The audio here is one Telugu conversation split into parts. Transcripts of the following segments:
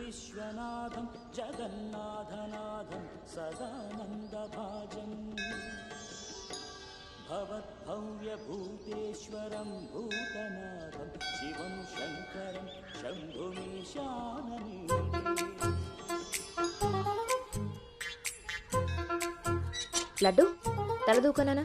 విశ్వనాథం జగన్నాథనాథం సదానందభాజం భవద్భవ్యభూతేశ్వరం భూతనాథం శివం శంకరం శంభుమీశానని. లడ్డు తలదూకనా?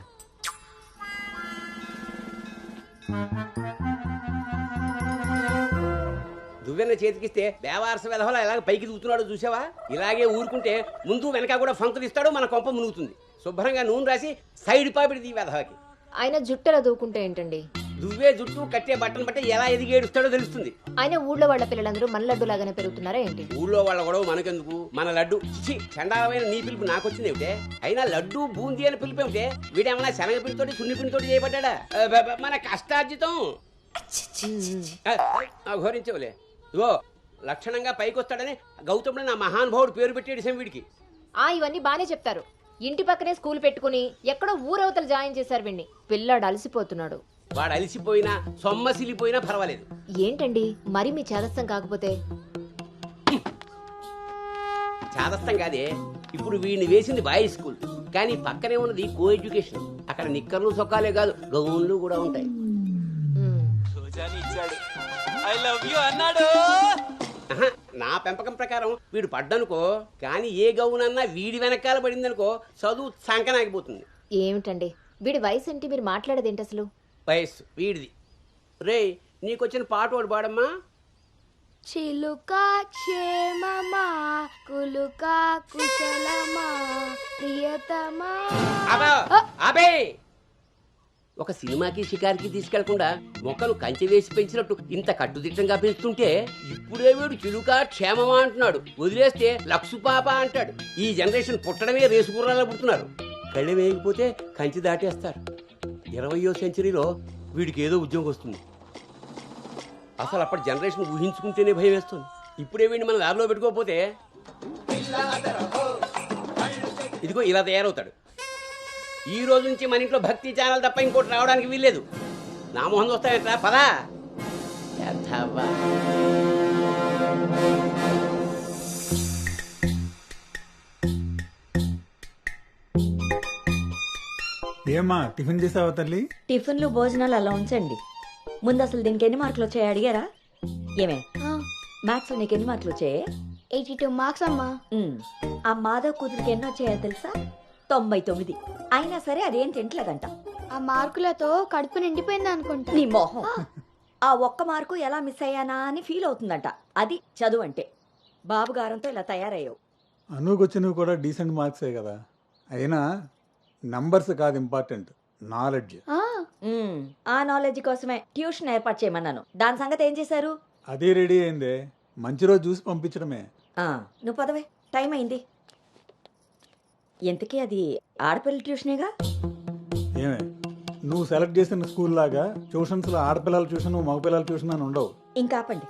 దువ్వెన్న చేతికిస్తే దేవారస వెధవలా ఎలాగ పైకి దూకుతున్నాడో చూసావా? ఇలాగే ఊరుకుంటే ముందు వెనక కూడా ఫంకులు ఇస్తాడు, మన కొంప మునుగుతుంది. శుభ్రంగా నూనె రాసి సైడ్ పాపిడి వెధవకి. ఆయన జుట్టెలా దూకుంటే ఏంటండి? దువ్వే జుట్టు కట్టే బట్టను బట్టి ఎలా ఎదిగేడుస్తాడో తెలుస్తుంది. ఆయన ఊళ్ళో వాళ్ళ పిల్లలందరూ మన లడ్డు లాగానే పెరుగుతున్నారా ఏంటి? ఊళ్ళో వాళ్ళ గొడవ మనకెందుకు? మన లడ్డు చండాలమైన నీ పిలుపు నాకొచ్చింది ఏమిటే? అయినా లడ్డు బూందీ అని పిలుపు ఏమిటే? వీడేమన్నా శనగ పిండితోటి సున్ని పిండితోటి చేయబడ్డా? మన కష్టార్జితం ఘోరించవులే. ఇగో లక్షణంగా పైకి వస్తాడని గౌతముడు నా మహానుభావుడు పేరు పెట్టాడు వీడికి. ఇవన్నీ బానే చెప్తారు. ఇంటి పక్కనే స్కూల్ పెట్టుకుని ఎక్కడో ఊరవతలు జాయిన్ చేశారు వీడిని. పిల్లాడు అలసిపోతున్నాడు. వాడు అలిసిపోయినా సొమ్మసిలిపోయినా పర్వాలేదు. ఏంటండి మరి మీ చేదస్తం కాకపోతే? చాదస్తం కాదే, ఇప్పుడు వీడిని వేసింది బాయ్స్ స్కూల్, కానీ పక్కనే ఉన్నది కో ఎడ్యుకేషన్. అక్కడ నిక్కర్లు సొక్కాలే కాదు, గౌన్లు కూడా ఉంటాయి. ఐ లవ్ యు అన్నాడు. నా పెంపకం ప్రకారం వీడు పడ్డనుకో, కానీ ఏ గౌనన్నా వీడి వెనకాల పడిందనుకో చదువు సంకనాగిపోతుంది. ఏమిటండి వీడి వయసు ఏంటి? మీరు మాట్లాడేది ఏంటి అసలు? వయస్సు వీడిది. రే నీకొచ్చిన పాట వాడు పాడమ్మా. చిలుకా క్షేమమా కులుకా కుశలమా ప్రియతమా. అబే ఒక సినిమాకి షికారికి తీసుకెళ్లకుండా మొక్కలు కంచె వేసి పెంచినట్టు ఇంత కట్టుదిట్టంగా పెంచుతుంటే ఇప్పుడే వీడు చిలుకా క్షేమమా అంటున్నాడు. వదిలేస్తే లక్సు పాప అంటాడు. ఈ జనరేషన్ పుట్టడమే రేసు గుర్రాలా పుడుతున్నారు. కళ్ళె వేయకపోతే కంచె దాటేస్తారు. 20వ సెంచరీలో వీడికి ఏదో ఉద్యోగం వస్తుంది. అసలు అప్పటి జనరేషన్ ఊహించుకుంటేనే భయం వేస్తుంది. ఇప్పుడే వీడిని మనం ల్యాబ్లో పెట్టుకోకపోతే ఇదిగో ఇలా తయారవుతాడు. ఈ రోజు నుంచి మన ఇంట్లో భక్తి ఛానల్ తప్ప ఇంకోటి రావడానికి వీల్లేదు. నా మొహం వస్తాయంట పదా. ఏమా టిఫిన్ చేసావా తల్లి? టిఫిన్లు భోజనాలు అలా ఉంచండి. ముందు అసలు దీనికి ఎన్ని మార్కులు వచ్చాయి అడిగారా? ఏమే మ్యాథ్స్ లో నీకు ఎన్ని మార్కులు వచ్చాయి? 82 మార్క్స్ అమ్మా. ఆ మాధవ్ కూతురికి ఎన్ని వచ్చాయో తెలుసా? 99. అయినా సరే అదేం తింటలేదంట. ఆ మార్కులతో కడుపు నిండిపోయింది అనుకుంటా. నీ మొహం. ఆ ఒక్క మార్కు ఎలా మిస్ అయ్యానా అని ఫీల్ అవుతుందంట. అది చదువు అంటే. బాబు గారంతో ఇలా తయారయ్యావు. అనుకొచ్చినవి కూడా డీసెంట్ మార్క్సే కదా. అయినా నంబర్స్ కాదు ఇంపార్టెంట్, నాలెడ్జ్. ఆ నాలెడ్జ్ కోసమే ట్యూషన్ ఏర్పాటు చేయమన్నాను. దాని సంగతి ఏం చేశారు? అదే రెడీ అయిందే, మంచి రోజు చూసి పంపించడమే. నువ్వు పదవే, టైం అయింది. ఎంతకీ అది ఆడపిల్ల ట్యూషనేగా? ఏమే నువ్వు సెలెక్ట్ చేసిన స్కూల్ లాగా ట్యూషన్స్ లో ఆడపిల్లల ట్యూషన్ మగపిల్లల ట్యూషన్ అని ఉండవు. ఇంకా ఆపండి.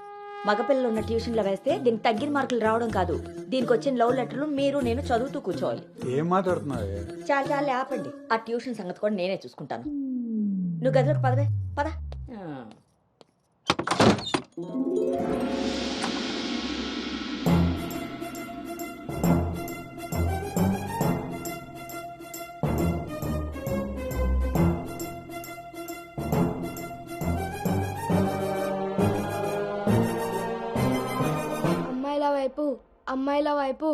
మగపిల్లలు ఉన్న ట్యూషన్లో వేస్తే దీనికి తగ్గిన మార్కులు రావడం కాదు, దీనికి వచ్చిన లవ్ లెటర్లు మీరు నేను చదువుతూ కూర్చోవాలి. ఏం మాట్లాడుతున్నావే? చాలా ఆపండి. ఆ ట్యూషన్ సంగతి కూడా నేనే చూసుకుంటాను. నువ్వు గదిలోకి పదవే, పద. అమ్మాయిల వైపు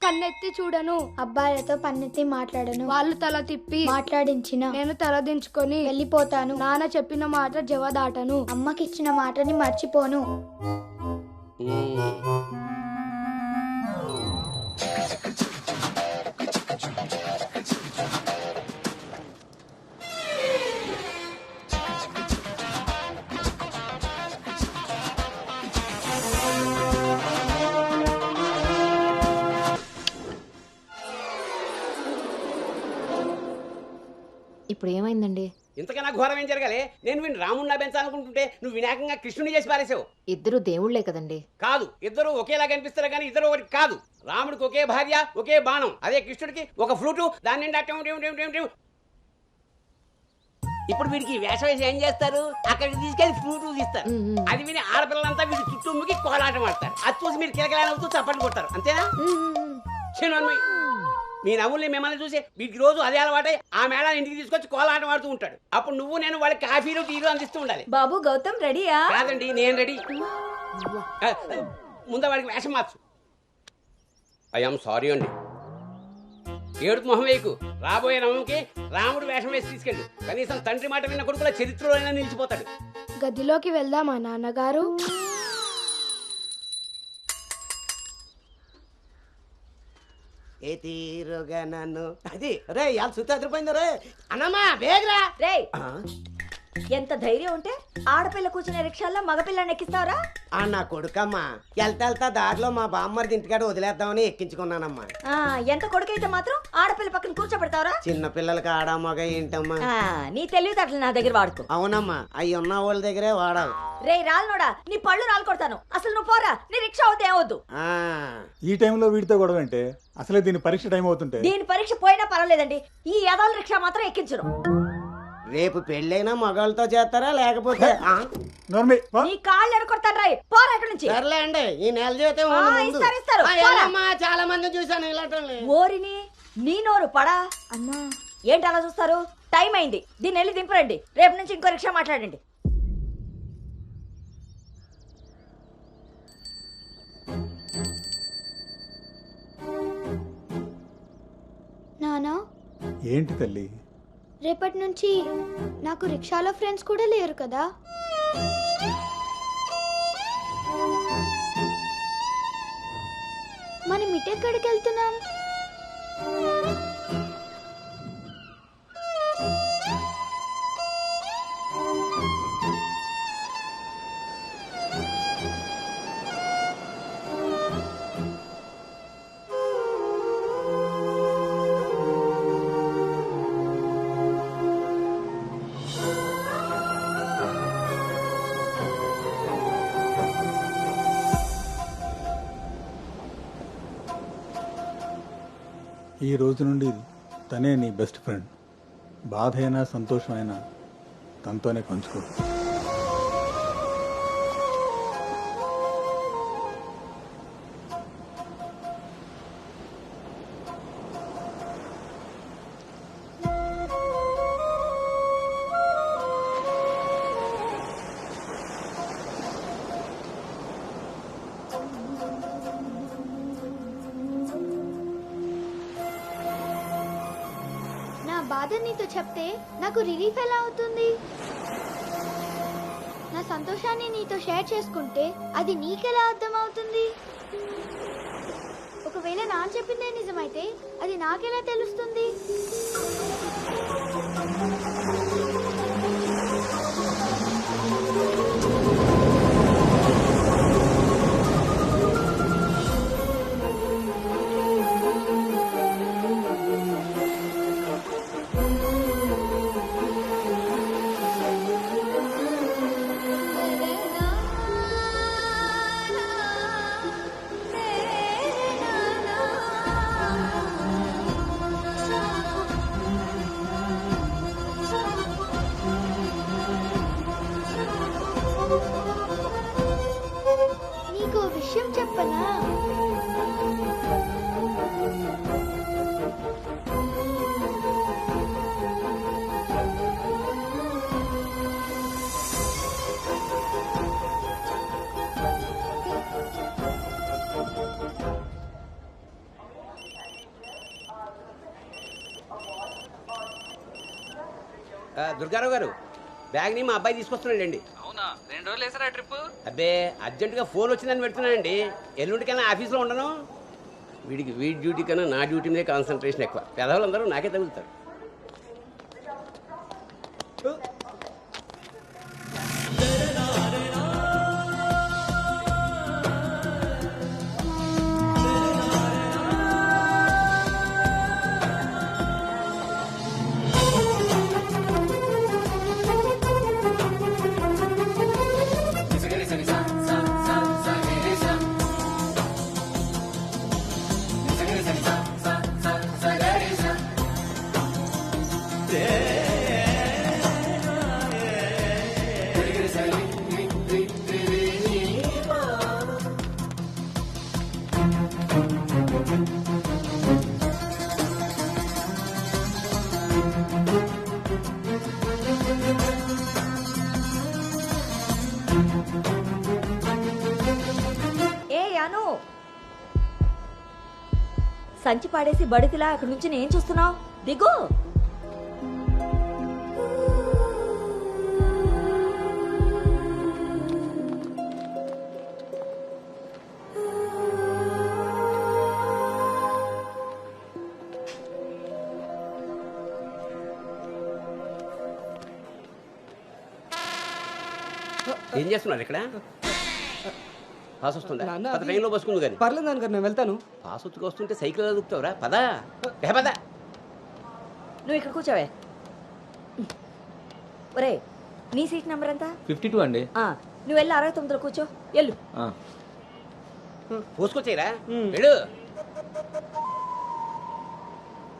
కన్నెత్తి చూడను. అబ్బాయిలతో పన్నెత్తి మాట్లాడను. వాళ్ళు తల తిప్పి మాట్లాడించిన నేను తల దించుకొని వెళ్ళిపోతాను. నాన్న చెప్పిన మాట జవదాటను. అమ్మకిచ్చిన మాటని మర్చిపోను. ఇప్పుడు ఏమైందండి? ఇంతకన్నా ఘోరం ఏం జరగాలి? నేను వీడిని రాముడిని పెంచాలనుకుంటుంటే నువ్వు వినాయకంగా కృష్ణుని చేసి పారేసావు. ఇద్దరు దేవుళ్లే కదండి. కాదు, ఇద్దరు ఒకేలా కనిపిస్తారు కానీ ఇద్దరు ఒకటి కాదు. రాముడికి ఒకే భార్య, ఒకే బాణం. అదే కృష్ణుడికి ఒక ఫ్లూటు, దాని నిండా ఇప్పుడు వీడికి ఈ వేషం వేసి ఏం చేస్తారు, అక్కడికి తీసుకెళ్లి ఫ్రూట్ తీస్తారు. అది విని ఆడపిల్లలంతా వీడి చుట్టూ ముగి కోలాటం ఆడతారు. అది చూసి మీరు కిలకలాడుతూ చప్పట్లు కొడతారు, అంతేనా? చిన్నమ్మాయి, మీ నవ్వుల్ని మిమ్మల్ని చూసి వీడికి రోజు అదే అలవాటై ఆ మేడం ఇంటికి తీసుకొచ్చి కోలాటం ఆడుతూ ఉంటాడు. అప్పుడు నువ్వు నేను వాళ్ళకి కాఫీలు టీలు అందిస్తూ ఉండాలి. బాబు గౌతమ్ రెడీయా? కాదండి, నేను రెడీ. ముందు వాడికి వేషం మార్చు. ఐఎమ్ సారీ అండి. ఏడుపు మొహం వేయకు. రాబోయే నవంకి రాముడు వేషం వేసి తీసుకెళ్ళు. కనీసం తండ్రి మాట విన్న కొడుకుల చరిత్రలోనైనా నిలిచిపోతాడు. గదిలోకి వెళ్దామా నాన్నగారు? ఏ తీరుగా నన్ను అది రే ఇవాళ సుత్తి అదిరిపోయింది రే అన్నమ్మా వేగరా. రేయ్, ఎంత ధైర్యం ఉంటే ఆడపిల్ల కూర్చునే రిక్షాల్లో మగపిల్లని ఎక్కిస్తావరా? ఆ నా కొడుకమ్మా వెళ్తా దారిలో మా బామ్మర్ది ఇంటికాడ వదిలేద్దామని ఎక్కించుకున్నానమ్మా. ఎంత కొడుకైతే మాత్రం ఆడపిల్ల పక్కన కూర్చోబెడతావరా? చిన్న పిల్లలకి ఆడా మగ ఏంటమ్మా? నీ తెలివితేటలు నా దగ్గర వాడుకో. అవునమ్మా, అవి ఉన్న వాళ్ళ దగ్గరే వాడాలి. రేయ్ రాల్నోడా, నీ పళ్ళు రాలు కొడతాను. అసలు నువ్వు పోరా, నీ రిక్షా అవుతే ఏవద్దు. ఆ ఈ టైంలో వీడితో గొడవ అంటే అసలే దీని పరీక్ష టైం అవుతుంటే. దీని పరీక్ష పోయినా పర్వాలేదండి, ఈ యదాల రిక్షా మాత్రం ఎక్కించరు. రేపు పెళ్ళైనా మగాళ్ళతో చేస్తారా లేకపోతే నోర్మి, పో. నీ కాళ్ళు ఎరకొడతాను రాయ్, పోరా ఇక్కడి నుంచి. సర్లే అండి, ఈ నెల జీతం ఉంది ముందు. ఇస్తారు. ఏలమ్మా, చాలా మంది చూసాను ఇలాంటి. ఓరిని నీ నోరు పడా అమ్మా. ఏంటి అలా చూస్తారు? టైం అయింది, దీన్ని వెళ్ళి దింపరండి. రేపు నుంచి ఇంకో రిక్షా మాట్లాడండి. నానా, ఏంటి తల్లి? రేపటి నుంచి నాకు రిక్షాలో ఫ్రెండ్స్ కూడా లేరు కదా? మనం ఇటెక్కడికి వెళ్తున్నాం? ఈ రోజు నుండి తనే నీ బెస్ట్ ఫ్రెండ్. బాధ అయినా సంతోషమైనా తనతోనే పంచుకో. నా బాధ నీతో చెప్తే నాకు రిలీఫ్ ఎలా అవుతుంది? నా సంతోషాన్ని నీతో షేర్ చేసుకుంటే అది నీకెలా అర్థమవుతుంది? ఒకవేళ నాన్న చెప్పిందే నిజమైతే అది నాకెలా తెలుస్తుంది? నీకు విషయం చెప్పనా? దుర్గారావు గారు, బ్యాగ్ని మా అబ్బాయి తీసుకొస్తున్నాడండి. అవునా, 2 రోజులు వేసారా ట్రిప్? అబ్బే, అర్జెంటుగా ఫోన్ వచ్చిందని పెడుతున్నానండి. ఎల్లుండికైనా ఆఫీస్లో ఉండను. వీడి డ్యూటీ కన్నా నా డ్యూటీ మీద కాన్సన్ట్రేషన్ ఎక్కువ. పెదవులందరూ నాకే తగులుతారు. ఏ యాను, సంచి పాడేసి బడితిలా అక్కడి నుంచి ఏం చూస్తున్నావు? దిగు. ఏం చేస్తున్నారు ఇక్కడ? పాస్ వస్తుందా? నాన్న, పద, ట్రైన్లో బస్సుకుంది కానీ. పర్లేదు నాన్నగారు, నేను వెళ్తాను. పాస్ ఉత్తుకు వస్తుంటే సైకిల్ ఎలా దొక్కుతావురా? పదా పద. నువ్వు ఇక్కడ కూర్చోవే. ఒరే, నీ సీట్ నెంబర్ ఎంత? 52 అండి. నువ్వు వెళ్ళి 69లో కూర్చో. వెళ్ళు. పోసుకొచ్చేయరా, వెళ్ళు.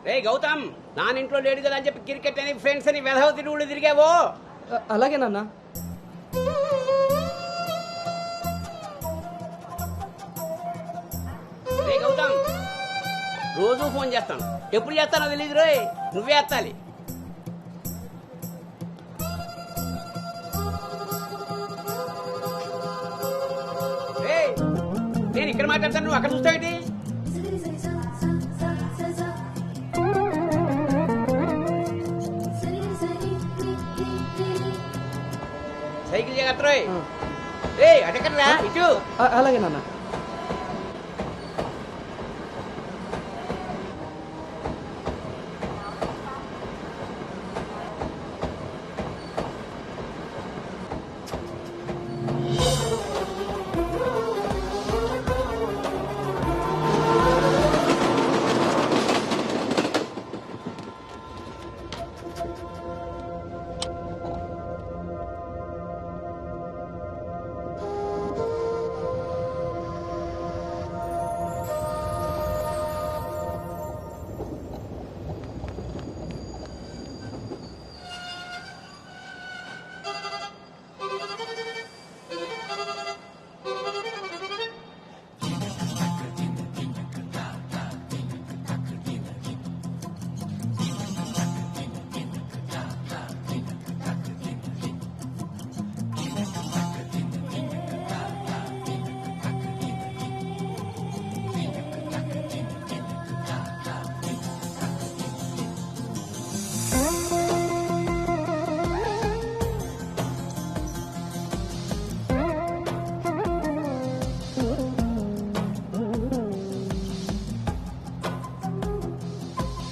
రే గౌతమ్, నానింట్లో లేడు కదా అని చెప్పి క్రికెట్ అని ఫ్రెండ్స్ అని వెధవ తిరుగుడు తిరిగావో. అలాగే నాన్న. రే గౌతమ్, రోజు ఫోన్ చేస్తాను, ఎప్పుడు చేస్తానో తెలియదు రోయ్, నువ్వే ఎత్తాలి. రేయ్, నేను ఇక్కడ మాట్లాడతాను, నువ్వు అక్కడ చూస్తావేంటి? సైకిల్ జాగ్రత్త రోయ్. రే అటెక్కడరా, ఇటు. అలాగే నాన్న.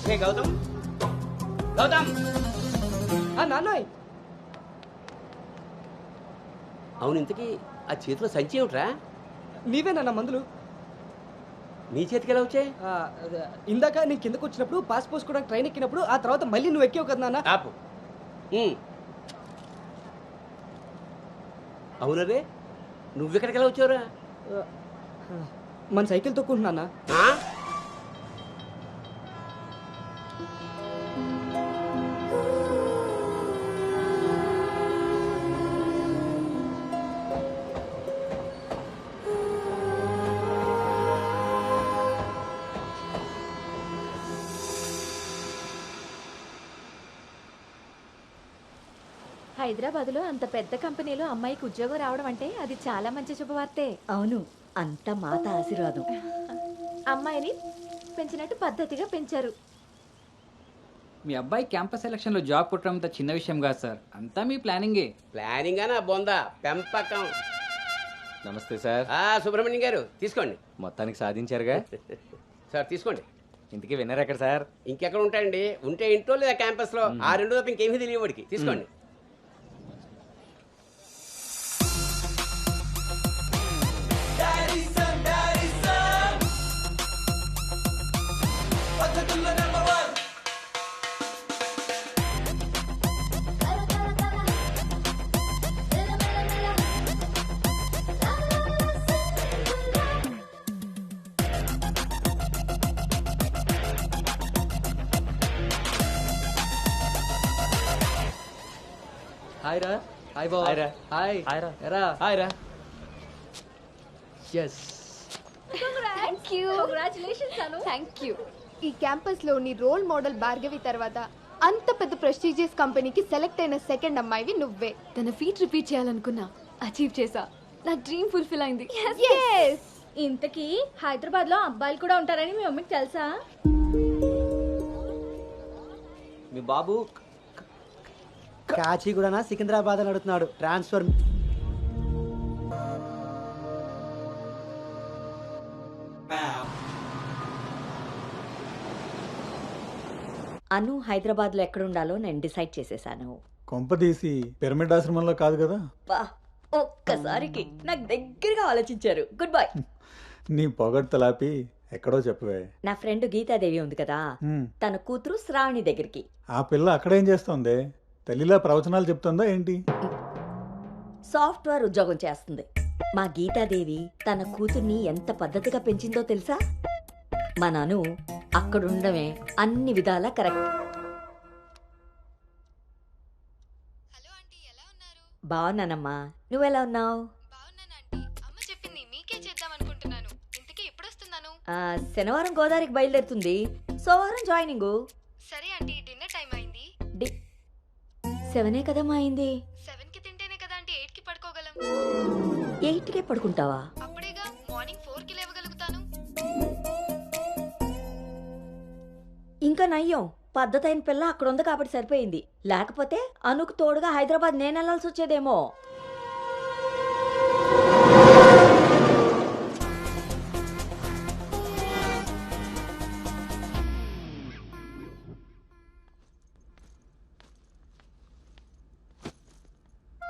రే గౌతమ్, గౌతమ్. నాన్నోయ్, అవును, ఇంతకీ ఆ చేతిలో సంచి ఏమిట్రా? నీవే నాన్న మందులు. నీ చేతికి ఎలా వచ్చాయి? ఇందాక నేను కిందకు వచ్చినప్పుడు పాస్ పోసుకోవడానికి ట్రైన్ ఎక్కినప్పుడు, ఆ తర్వాత మళ్ళీ నువ్వు ఎక్కావు కదా నాన్న. ఆపు. అవునరే, నువ్వెక్కడికి ఎలా వచ్చావురా? మన సైకిల్ తొక్కుంటున్నా. హైదరాబాద్లో అంత పెద్ద కంపెనీలో అమ్మాయికి ఉద్యోగం రావడం అంటే అది చాలా మంచి శుభవార్తే. అవును, అంతా మాత ఆశీర్వాదం. అమ్మాయిని పెంచినట్టు పద్ధతిగా పెంచారు. మీ అబ్బాయి క్యాంపస్ సెలక్షన్ లో జాబ్ కొట్టడం చిన్న విషయం కాదు సార్, అంతా మీ ప్లానింగే. ప్లానింగ్ అనా బొందా పెంపకం. నమస్తే సార్. సుబ్రహ్మణ్యం గారు తీసుకోండి. మొత్తానికి సాధించారుగా. సార్ తీసుకోండి. ఇంతకీ విన్నర్ ఎక్కడ సార్? ఇంకెక్కడ ఉంటాయండి, ఉంటే ఇంట్లో లేదా క్యాంపస్ లో. ఆ రెండు తప్ప ఇంకేమీ తెలియ వాడికి. తీసుకోండి. హాయ్ రా. హాయ్ బావ. హాయ్ రా. హాయ్. హాయ్ రా. ఎరా. హాయ్ రా. Yes. You congratulations Anu. Thank you. ఈ క్యాంపస్ లో నీ రోల్ మోడల్ భార్గవి తర్వాత అంత పెద్ద ప్రెస్టీజియస్ కంపెనీకి సెలెక్ట్ అయిన సెకండ్ అమ్మాయివి నువ్వే. తన ఫీట్ రిపీట్ చేయాలనుకున్నా, అచీవ్ చేసా. నా డ్రీమ్ ఫుల్ఫిల్ అయింది. ఇంతకీ హైదరాబాద్ లో అబ్బాయిలు కూడా ఉంటారని మీ మమ్మీకి తెలుసా? మీ బాబు కాచిగూడనా సికింద్రాబాద్ అని అడుగుతున్నాడు. ట్రాన్స్ఫర్. అను హైదరాబాద్లో ఎక్కడ ఉండాలో నేను డిసైడ్ చేసేసాను. కొంప తీసి పిరమిడ్ ఆశ్రమంలో కాదు కదా? బా, ఒక్కసారికి నాకు దగ్గరగా ఆలోచించారు. Good bye. నీ పొగడ్తలాపి ఎక్కడో చెప్పవే. నా ఫ్రెండ్ గీతాదేవి ఉంది కదా, తన కూతురు శ్రావణి దగ్గరికి. ఆ పిల్ల అక్కడేం చేస్తోంది? తల్లిలా ప్రవచనాలు చెప్తుందా ఏంటి? సాఫ్ట్వేర్ ఉద్యోగం చేస్తుంది. మా గీతాదేవి తన కూతుర్ని ఎంత పద్ధతిగా పెంచిందో తెలుసా? మా నాను అక్కడుండమే అన్ని విధాలా కరెక్ట్. హలో ఆంటీ, ఎలా ఉన్నారు? బాగున్నానమ్మా, నువ్వెలా ఉన్నావు? బాగున్నాను ఆంటీ. అమ్మ చెప్పింది మీకే చేద్దాం అనుకుంటున్నాను. ఇంతకీ ఎప్పుడు వస్తున్నాను? శనివారం గోదావరికి బయలుదేరుతుంది, సోమవారం జాయినింగ్. సరే ఆంటీ, డిన్నర్ టైం అయింది. 7 కదమ్మా అయింది. 7కి తింటేనే కదా ఆంటీ 8కి పడుకోగలం. 8కే పడుకుంటావా? అప్పుడేగా మార్నింగ్ 4కి లేవగలుగుతాను. ఇంకా నయ్యం, పద్ధతైన పిల్ల అక్కడ ఉంది కాబట్టి సరిపోయింది. లేకపోతే అనుకు తోడుగా హైదరాబాద్ నేను వెళ్లాల్సి వచ్చేదేమో.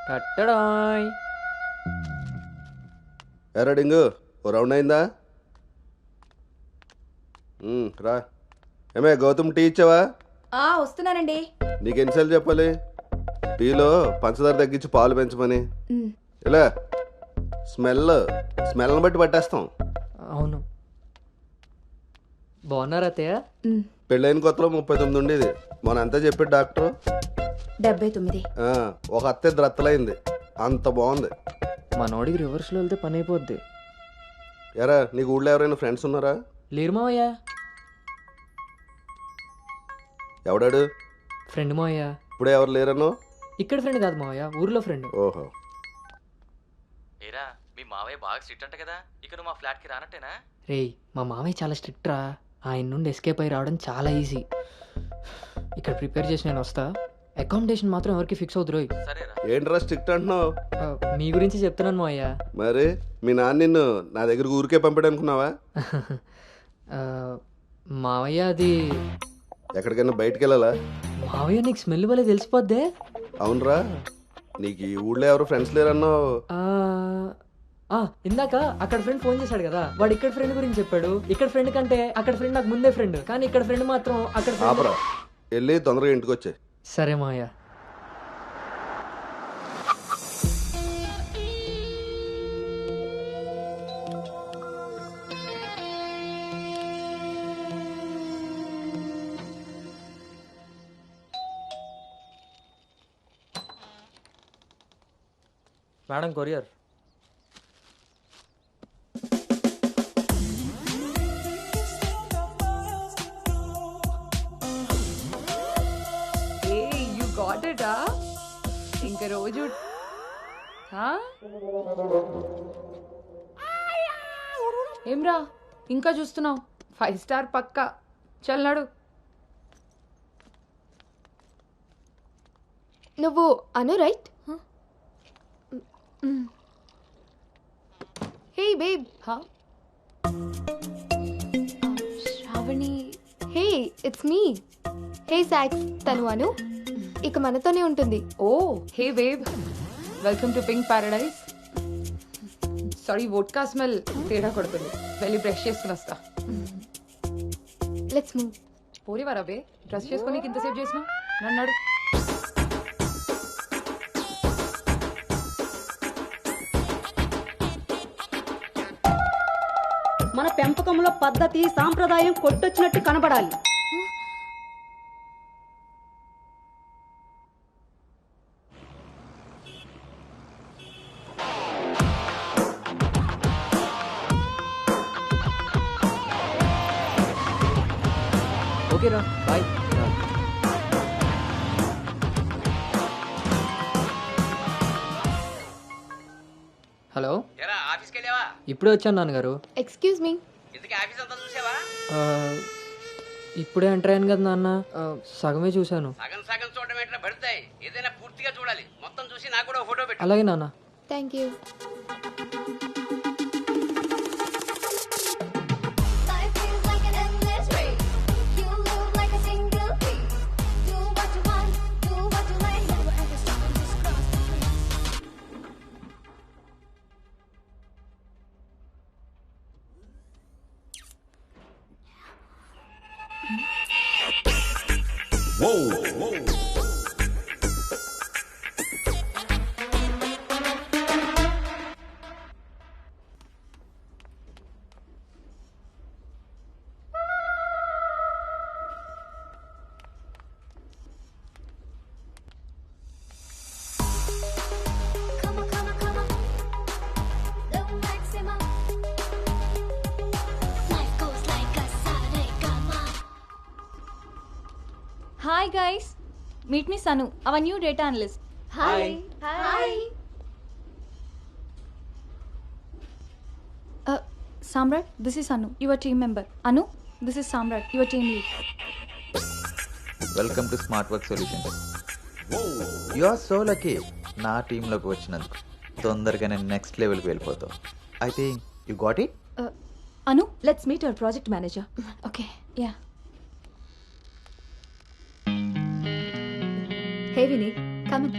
కట్టడాయ్. ఎరా డింగు, ఓ రౌండ్ అయిందా? రా. ఏమే గౌతమ్, టీ ఇచ్చావా? వస్తున్నానండి. నీకు ఎన్నిసార్లు చెప్పాలి టీలో పంచదార తగ్గించి పాలు పెంచమని? ఇలా స్మెల్ని బట్టి పట్టేస్తాం. అవును. బాగున్నారా అత్తయ్య? పెళ్ళైన కొత్తలో 39 ఉండేది. మొన్న అంతా చెప్పాడు డాక్టర్. 79. ఒక అత్తే ద్రత్తలైంది. అంత బాగుంది. మనోడికి రివర్స్లో వెళ్తే పని అయిపోద్ది. ఎరా, నీకు ఊళ్ళో ఎవరైనా ఫ్రెండ్స్ ఉన్నారా? లేరు మావయ్య. ఎవడాడు? ఫ్రెండ్ మావయ్య. ఇప్పుడే ఎవరు లేరన్నో? ఇక్కడ ఫ్రెండ్ కాదు మావయ్య, ఊర్లో ఫ్రెండ్. ఓహో. ఏరా, మీ మావయ్య బాగా స్ట్రిక్ట్ అంట కదా, ఇక నువ్వు మా ఫ్లాట్కి రానట్టేనా? రేయ్, మా మావయ్య చాలా స్ట్రిక్ట్ రా. ఆయన నుండి ఎస్కేప్ అయి రావడం చాలా ఈజీ. ఇక్కడ ప్రిపేర్ చేసి నేను వస్తా. అకామిడేషన్ మాత్రం ఎవరికి ఫిక్స్ అవుతురోయ్. సరేరా. ఏంట్రా స్ట్రిక్ట్ అంటున్నావు? మీ గురించి చెప్తున్నాను మావయ్య. మరి మీ నాన్న నిన్ను నా దగ్గర ఊరికే పంపాడు అనుకున్నావా? మావయ్య అది ఎక్కడికైనా బయటికి వెళ్ళాలా? మావయ్య నీకు స్మెల్ వల్లే తెలిసిపోద్దే. అవునరా, నీకు ఈ ఊళ్ళో ఎవరు ఫ్రెండ్స్ లేరన్నావు? ఇందాక అక్కడ ఫ్రెండ్ ఫోన్ చేశాడు కదా, వాడు ఇక్కడ ఫ్రెండ్ గురించి చెప్పాడు. ఇక్కడ ఫ్రెండ్ కంటే అక్కడ ఫ్రెండ్ నాకు ముందే ఫ్రెండ్, కానీ ఇక్కడ ఫ్రెండ్ మాత్రం అక్కడ ఆపరా, వెళ్ళి తొందరగా ఇంటికి వచ్చే. సరే మావయ్య. Madam, courier. ఇంకా రోజు ఏమ్రా ఇంకా చూస్తున్నావు? 5 స్టార్ పక్కా. చల్నాడు. నువ్వు Anu right? Hey babe. Shravani. Hey, it's me. Hey సాక్స్, తను అను. ఇక మనతోనే ఉంటుంది. Oh hey wave, welcome to pink paradise. Sorry, vodka smell తేడా కొడుతుంది. వెళ్ళి బ్రష్ చేసుకుని వస్తా. Let's move. పోరివారా బే, బ్రష్ చేసుకొని ఇంతసేపు చేసిన నన్నాడు. మన పెంపకంలో పద్ధతి సాంప్రదాయం కొట్టొచ్చినట్టు కనబడాలి. ఓకేరా బాయ్. హలో, ఆఫీస్కి వెళ్ళావా? ఇప్పుడే వచ్చాను నాన్నగారు. Excuse me. ఇంతకీ ఆఫీస్ అంతా చూసావా? ఆ, ఇప్పుడే ఎంటర్ అయ్యాను కదా నాన్న, సగమే చూశాను. సగం సగం చూడడం ఎట్లా పడతాయి, ఏదైనా పూర్తిగా చూడాలి. మొత్తం చూసి నాకు కూడా ఫోటో పెట్టు. అలాగే నాన్న. Thank you. Hi guys, meet me Sanu, our new data analyst. Hi. Hi. Samrat, this is Anu, your team member. Anu, this is Samrat, your team lead. Welcome to Smart Work Solutions. You are so lucky నా టీంలోకి వచ్చినందుకు. తొందరగా నేను నెక్స్ట్ లెవెల్కి వెళ్ళిపోతావు. I think you got it. Anu, let's meet our project manager. Okay, yeah. Hey Vinny, come in.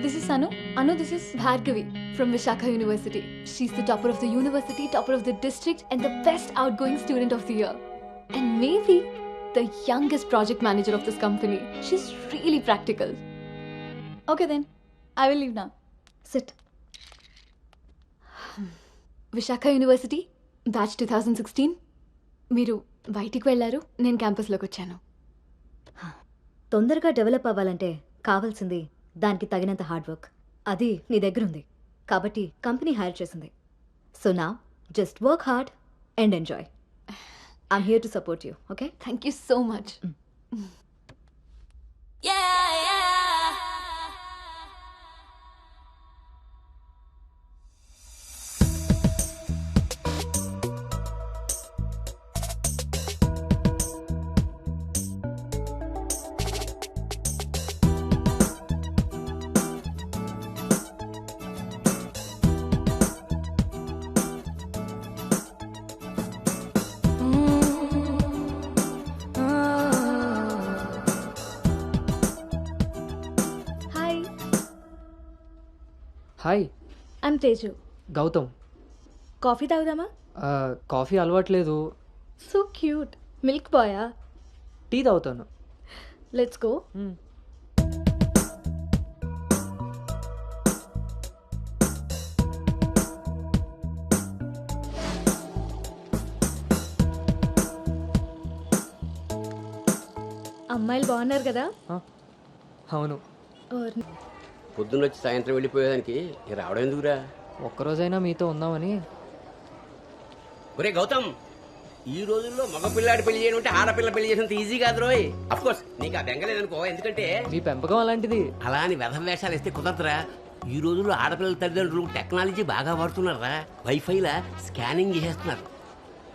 This is Anu. Anu, this is Bhargavi from Vishakha University. She's the topper of the university, topper of the district, and the best outgoing student of the year. And maybe the youngest project manager of this company. She's really practical. Okay then, I will leave now. Sit. Vishakha University, batch 2016. మీరు బయటికి వెళ్ళారు, నేను క్యాంపస్లోకి వచ్చాను. తొందరగా డెవలప్ అవ్వాలంటే కావాల్సింది దానికి తగినంత హార్డ్ వర్క్. అది నీ దగ్గర ఉంది కాబట్టి కంపెనీ హైర్ చేసింది. సో నా just work hard and enjoy. I'm here to support you. Okay, thank you so much. Hi, I'm Teju. Gautam. Coffee తాగుదామా? కాఫీ అలవాట్లేదు. So cute. మిల్క్ బాయా? టీ తాగుతాను. లెట్స్ గో. అమ్మాయిలు బాగున్నారు కదా? అవును. పొద్దున్న వచ్చి సాయంత్రం వెళ్ళిపోయేదానికి రావడం ఎందుకురా? ఒక్కరోజైనా మీతో ఉందామని. ఒరే గౌతమ్, ఈ రోజుల్లో మగ పిల్లాడి పెళ్లి చేయడం అంటే ఆడపిల్ల పెళ్లి చేసినంత ఈజీ కాదు రోయ్. అఫ్ కోర్స్ నీకు ఆ బెంగలేదనుకో, ఎందుకంటే మీ పెంపకం అలాంటిది. అలా అని వ్యధ వేషాలు వేస్తే కుదరదురా. ఈ రోజుల్లో ఆడపిల్లల తల్లిదండ్రులు టెక్నాలజీ బాగా వాడుతున్నారా. వైఫైలా స్కానింగ్ చేసేస్తున్నారు.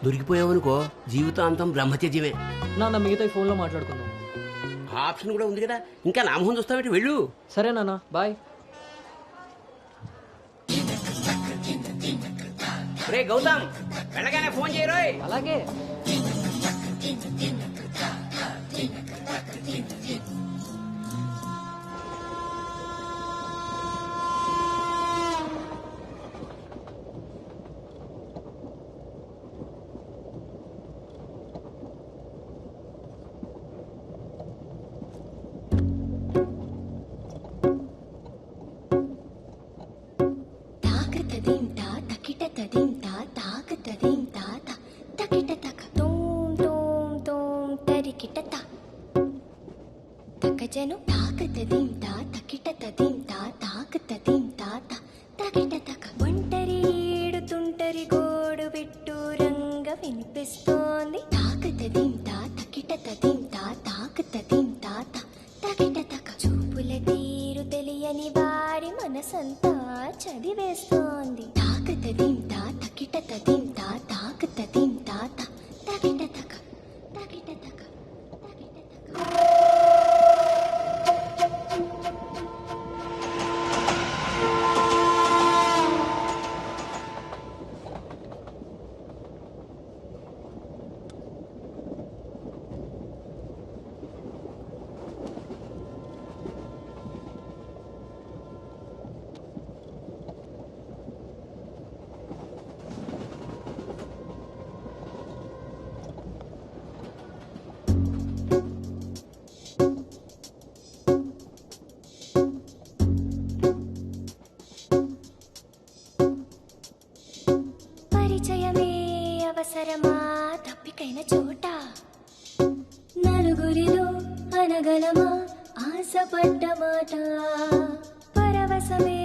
దొరికిపోయావనుకో జీవితాంతం బ్రహ్మచర్యమే. నాన్న మిగతా ఈ ఫోన్లో మాట్లాడుకుందాం. ఆప్షన్ కూడా ఉంది కదా, ఇంకా నా మొహం చూస్తావేంటి? వెళ్ళు. సరే నాన్న, బాయ్. రే గౌతమ్, వెళ్ళగానే ఫోన్ చేయరోయ్. అలాగే. జను తాకతదీం తా తకిటతదీం తా తాకతదీం తా తకిటతక ఒంటరి ఏడుతుంటరి గోడు పెట్టు రంగ వినిపిస్తోంది తాకతదింతా తకిట తదింతా తాకతదింతా తకిట తక చూపుల తీరు తెలియని వారి మనసంతా చదివేస్తోంది తాకతదింతా తకిట తదింతా తాకతదింతా తకిట తక తకిట తక అవసరమా తప్పికైన చోట నలుగురిలో అనగలమా ఆశపడ్డ మాట పరవశమే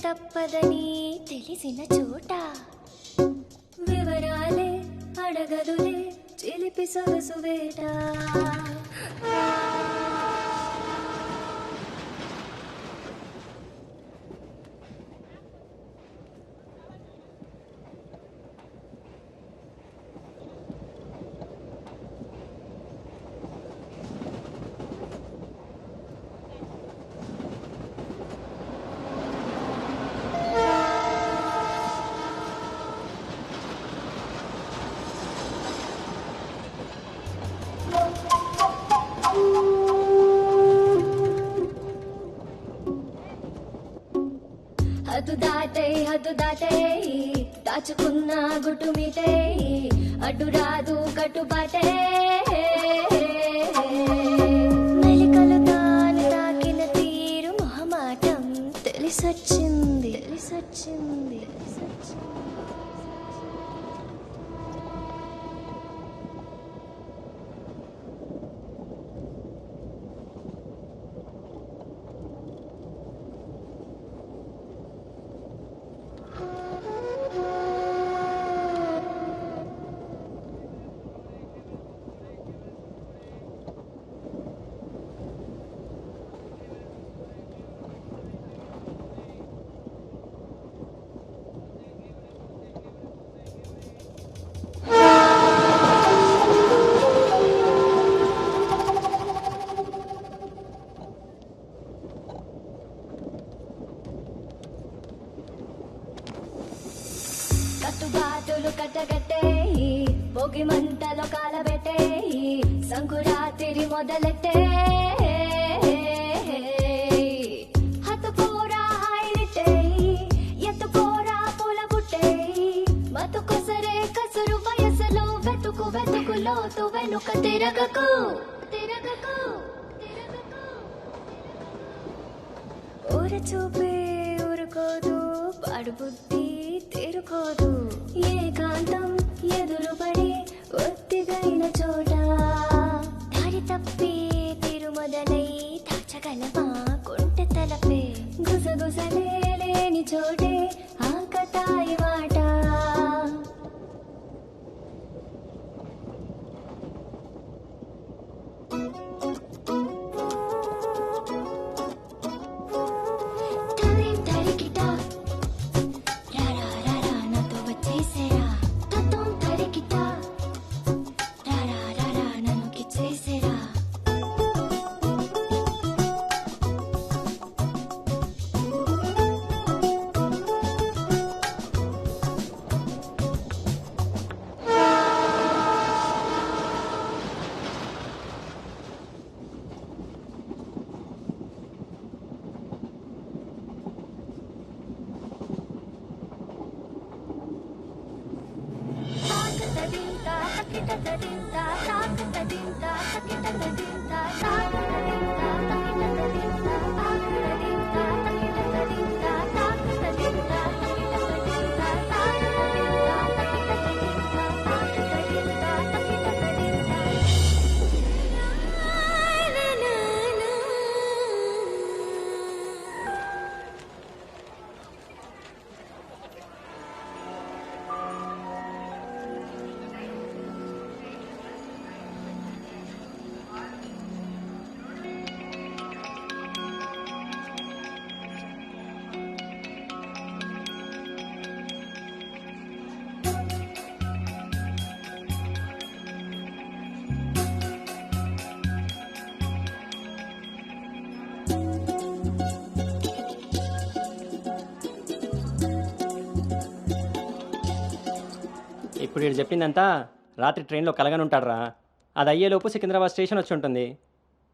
తప్పదని తెలిసిన చోట వివరాలే అడగదులే చిలిపి సొగసు వేట హద్దు దాటే దాచుకున్న గుట్టు మీటే అడ్డు రాదు కట్టుబాటే మెలికలు తాను తాకిన తీరు మొహమాటం తెలిసొచ్చింది తెలిసొచ్చింది కట్టుబాటులు కట్టగట్టే పొగి మంటలో కాలబెట్టే సంకురాత్రి మొదలెట్టే హత్తుకోరా హాయినిట్టే ఎత్తుకోరా పూల బుట్టే బతుకొసరే కసురు వయసులో వెతుకు వెతుకు లోతు వెనుక తిరగకు తిరగకు ఊర చూపే ఊరుకోదు పాడు బుద్ధి తెరుకోదు ఏకాంతం ఎదురుపడి ఒత్తిగైన చోట దారి తప్పి తీరు మొదలై దాచగలమా కొంటె తలపే గుసగుసలే లేని చోటే ఆకతాయి మాట ఇప్పుడు వీడు చెప్పిందంతా రాత్రి ట్రైన్లో కలగని ఉంటాడురా. అది అయ్యేలోపు సికింద్రాబాద్ స్టేషన్ వచ్చి ఉంటుంది.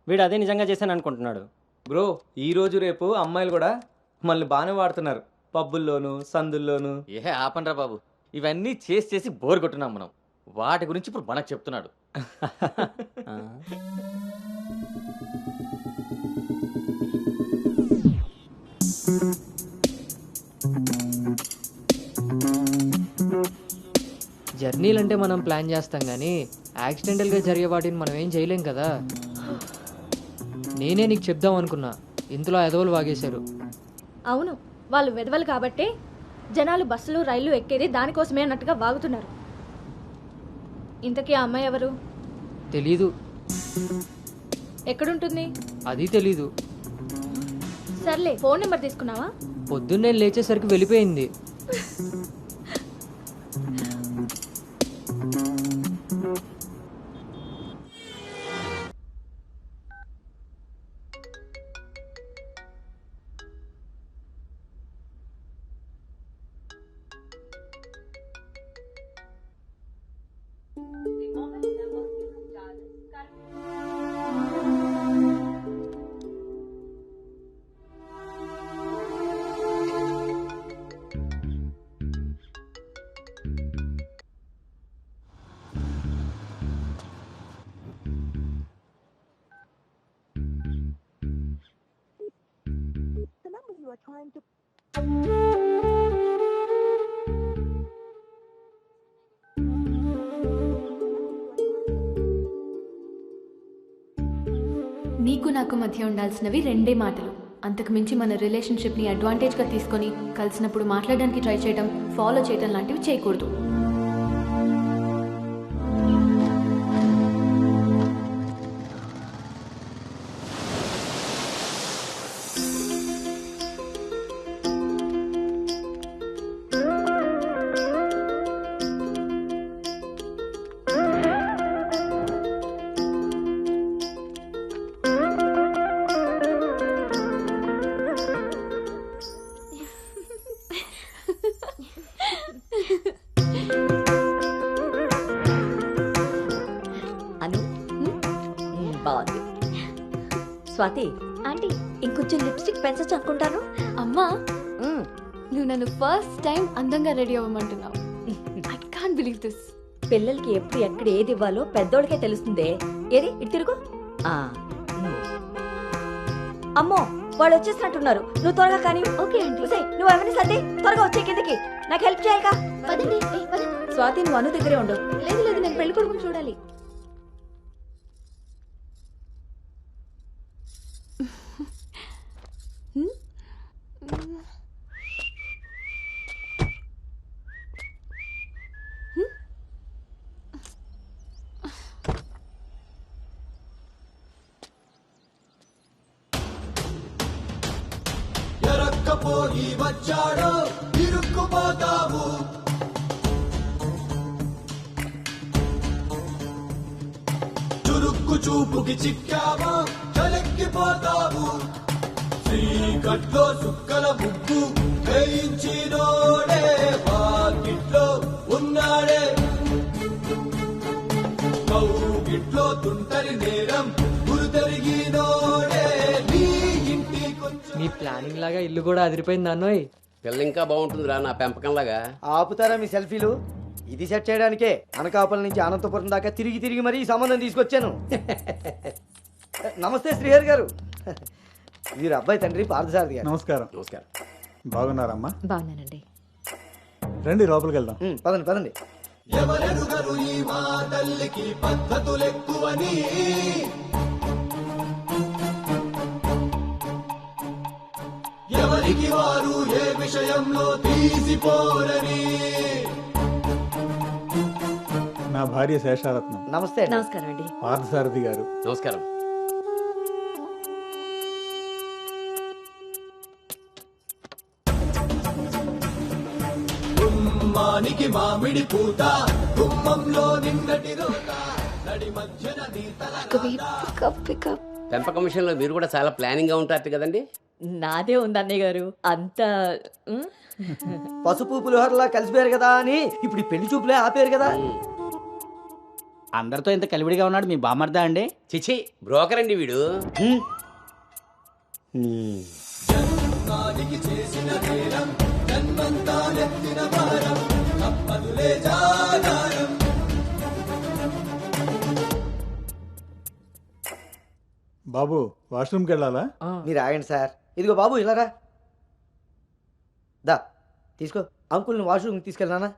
వీడు అదే నిజంగా చేశాను అనుకుంటున్నాడు. బ్రో ఈ రోజు రేపు అమ్మాయిలు కూడా మళ్ళీ బాగానే వాడుతున్నారు, పబ్బుల్లోను సందుల్లోను. ఏ ఆపండ్రా బాబు, ఇవన్నీ చేసి చేసి బోర్ కొట్టున్నాం మనం. వాటి గురించి ఇప్పుడు మనకు చెప్తున్నాడు. జర్నీలు అంటే మనం ప్లాన్ చేస్తాం కానీ యాక్సిడెంటల్గా జరిగే వాటిని మనం ఏం చేయలేం కదా. నేనే నీకు చెప్దాం అనుకున్నా, ఇంతలో ఎదవలు వాగేశారు. అవును, వాళ్ళు వెదవలు కాబట్టే జనాలు బస్సులు రైళ్లు ఎక్కేది దానికోసమే అన్నట్టుగా వాగుతున్నారు. ఇంతకీ ఆ అమ్మాయి ఎవరు? తెలీదు. ఎక్కడుంటుంది? అది తెలీదు. సర్లే, ఫోన్ నెంబర్ తీసుకున్నావా? పొద్దున్నే లేచేసరికి వెళ్ళిపోయింది. నీకు నాకు మధ్య ఉండాల్సినవి రెండే మాటలు. అంతకుమించి మన రిలేషన్షిప్ని అడ్వాంటేజ్గా తీసుకొని కలిసినప్పుడు మాట్లాడడానికి ట్రై చేయడం, ఫాలో చేయడం లాంటివి చేయకూడదు. బాగుంది. స్వాతి ఆంటీ, ఇంకొంచెం లిప్స్టిక్ పెంచచ్చు అనుకుంటాను. అమ్మా, నువ్వు నన్ను ఫస్ట్ టైం అందంగా రెడీ అవ్వమంటున్నావు. I can't believe this. పిల్లలకి ఎప్పుడు ఎక్కడ ఏది ఇవ్వాలో పెద్దోళ్ళకే తెలుస్తుందే. ఏది ఇటు తిరుగు. అమ్మో, వాళ్ళు వచ్చేసినట్టున్నారు. నువ్వు త్వరగా కానీ. Okay aunty. నువ్వు ఎవరిని సర్ది త్వరగా వచ్చే కిందకి. నాకు హెల్ప్ చేయాలిగా. పదండి. స్వాతి, నువ్వు అను దగ్గరే ఉండు. లేదు లేదు, నేను పెళ్లి కొడుకుని చూడాలి. ఎరక్కపోయి వచ్చాడో ఇరుక్కుపోతావు. చురుక్కు చూపుకి చిక్కావో చలెక్కిపోతావు. శ్రీకట్లో సుక్కల ముగ్గు వేయించినోడే వాకిట్లో ఉన్నాడే. కౌగిట్లో తుంటరి నేరం గురుతెరిగినోడే. నీ ఇంటి మీ ప్లానింగ్ లాగా ఇల్లు కూడా అదిరిపోయింది అన్నోయ్. పిల్ల ఇంకా బాగుంటుందిరా నా పెంపకం లాగా. ఆపుతారా మీ సెల్ఫీలు? ఇది సెట్ చేయడానికే అనకాపల్లి నుంచి అనంతపురం దాకా తిరిగి తిరిగి మరీ ఈ సంబంధం తీసుకొచ్చాను. నమస్తే శ్రీహరి గారు. వీరు అబ్బాయి తండ్రి పార్థసారథి గారు. నమస్కారం. నమస్కారం. బాగున్నారమ్మా? బాగున్నానండి. రండి లోపలికి వెళ్దాం. పదండి పదండి. ఎవరెరుగరు ఈ మా తల్లికి పద్ధతులెక్కువని. ఎవరికి వారు ఏ విషయంలో తీసిపోరని. నా భార్య శేషారత్నం. నమస్తే. నమస్కారం అండి. పార్థసారథి గారు. నమస్కారం. గుమ్మానికి మామిడి పూత, గుమ్మంలో నిన్నటి రోత, నడి మధ్యన పెంపకం విషయంలో మీరు కూడా చాలా ప్లానింగ్ గా ఉంటారు కదండి. నాదే ఉంది అన్నయ్య గారు. అంత పసుపు పులిహోరలా కలిసిపోయారు కదా అని ఇప్పుడు ఈ పెళ్లి చూపులే ఆపేరు కదా. అందరితో ఇంత కలివిడిగా ఉన్నాడు మీ బామర్దా అండి? చిచి బ్రోకర్ అండి వీడు. చేసిన నేరం జన్మంతా నెత్తిన భారం తప్పదులే జాగారం. బాబు వాష్రూమ్కి వెళ్ళాలా? మీరు ఆగండి సార్. ఇదిగో బాబు ఇలారా దా తీసుకో. అంకుల్ని వాష్రూమ్కి తీసుకెళ్ళానా?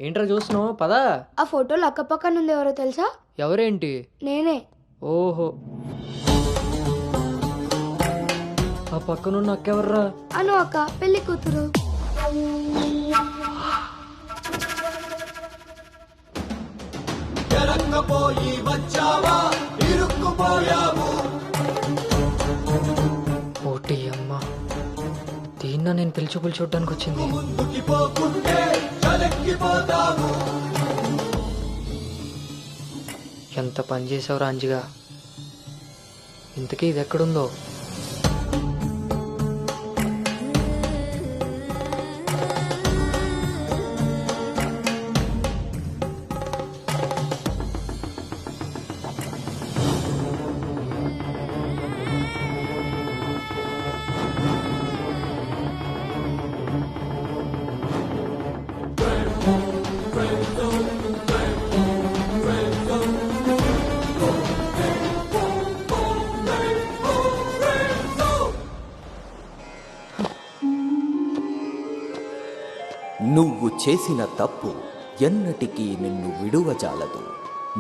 ఏంట్రా చూస్తున్నావు? పదా. ఆ ఫోటోలు అక్కపక్కన ఉంది, ఎవరో తెలుసా? ఎవరేంటి? నేనే. ఓహో, ఆ పక్కనున్న అక్కెవర్రా? అను అక్క, పెళ్లి కూతురు. ఎరక్కపోయి వచ్చావా ఇరుక్కుపోయావు. ఓటి అమ్మ, దీన్న నేను పిలిచి చూడడానికి వచ్చింది. ముందుకి పోకుంటే చలెక్కిపోతావు. ఎంత పని చేసావురా అంజిగా. ఇంతకీ ఇది ఎక్కడుందో? నువ్వు చేసిన తప్పు ఎన్నటికీ నిన్ను విడువజాలదు.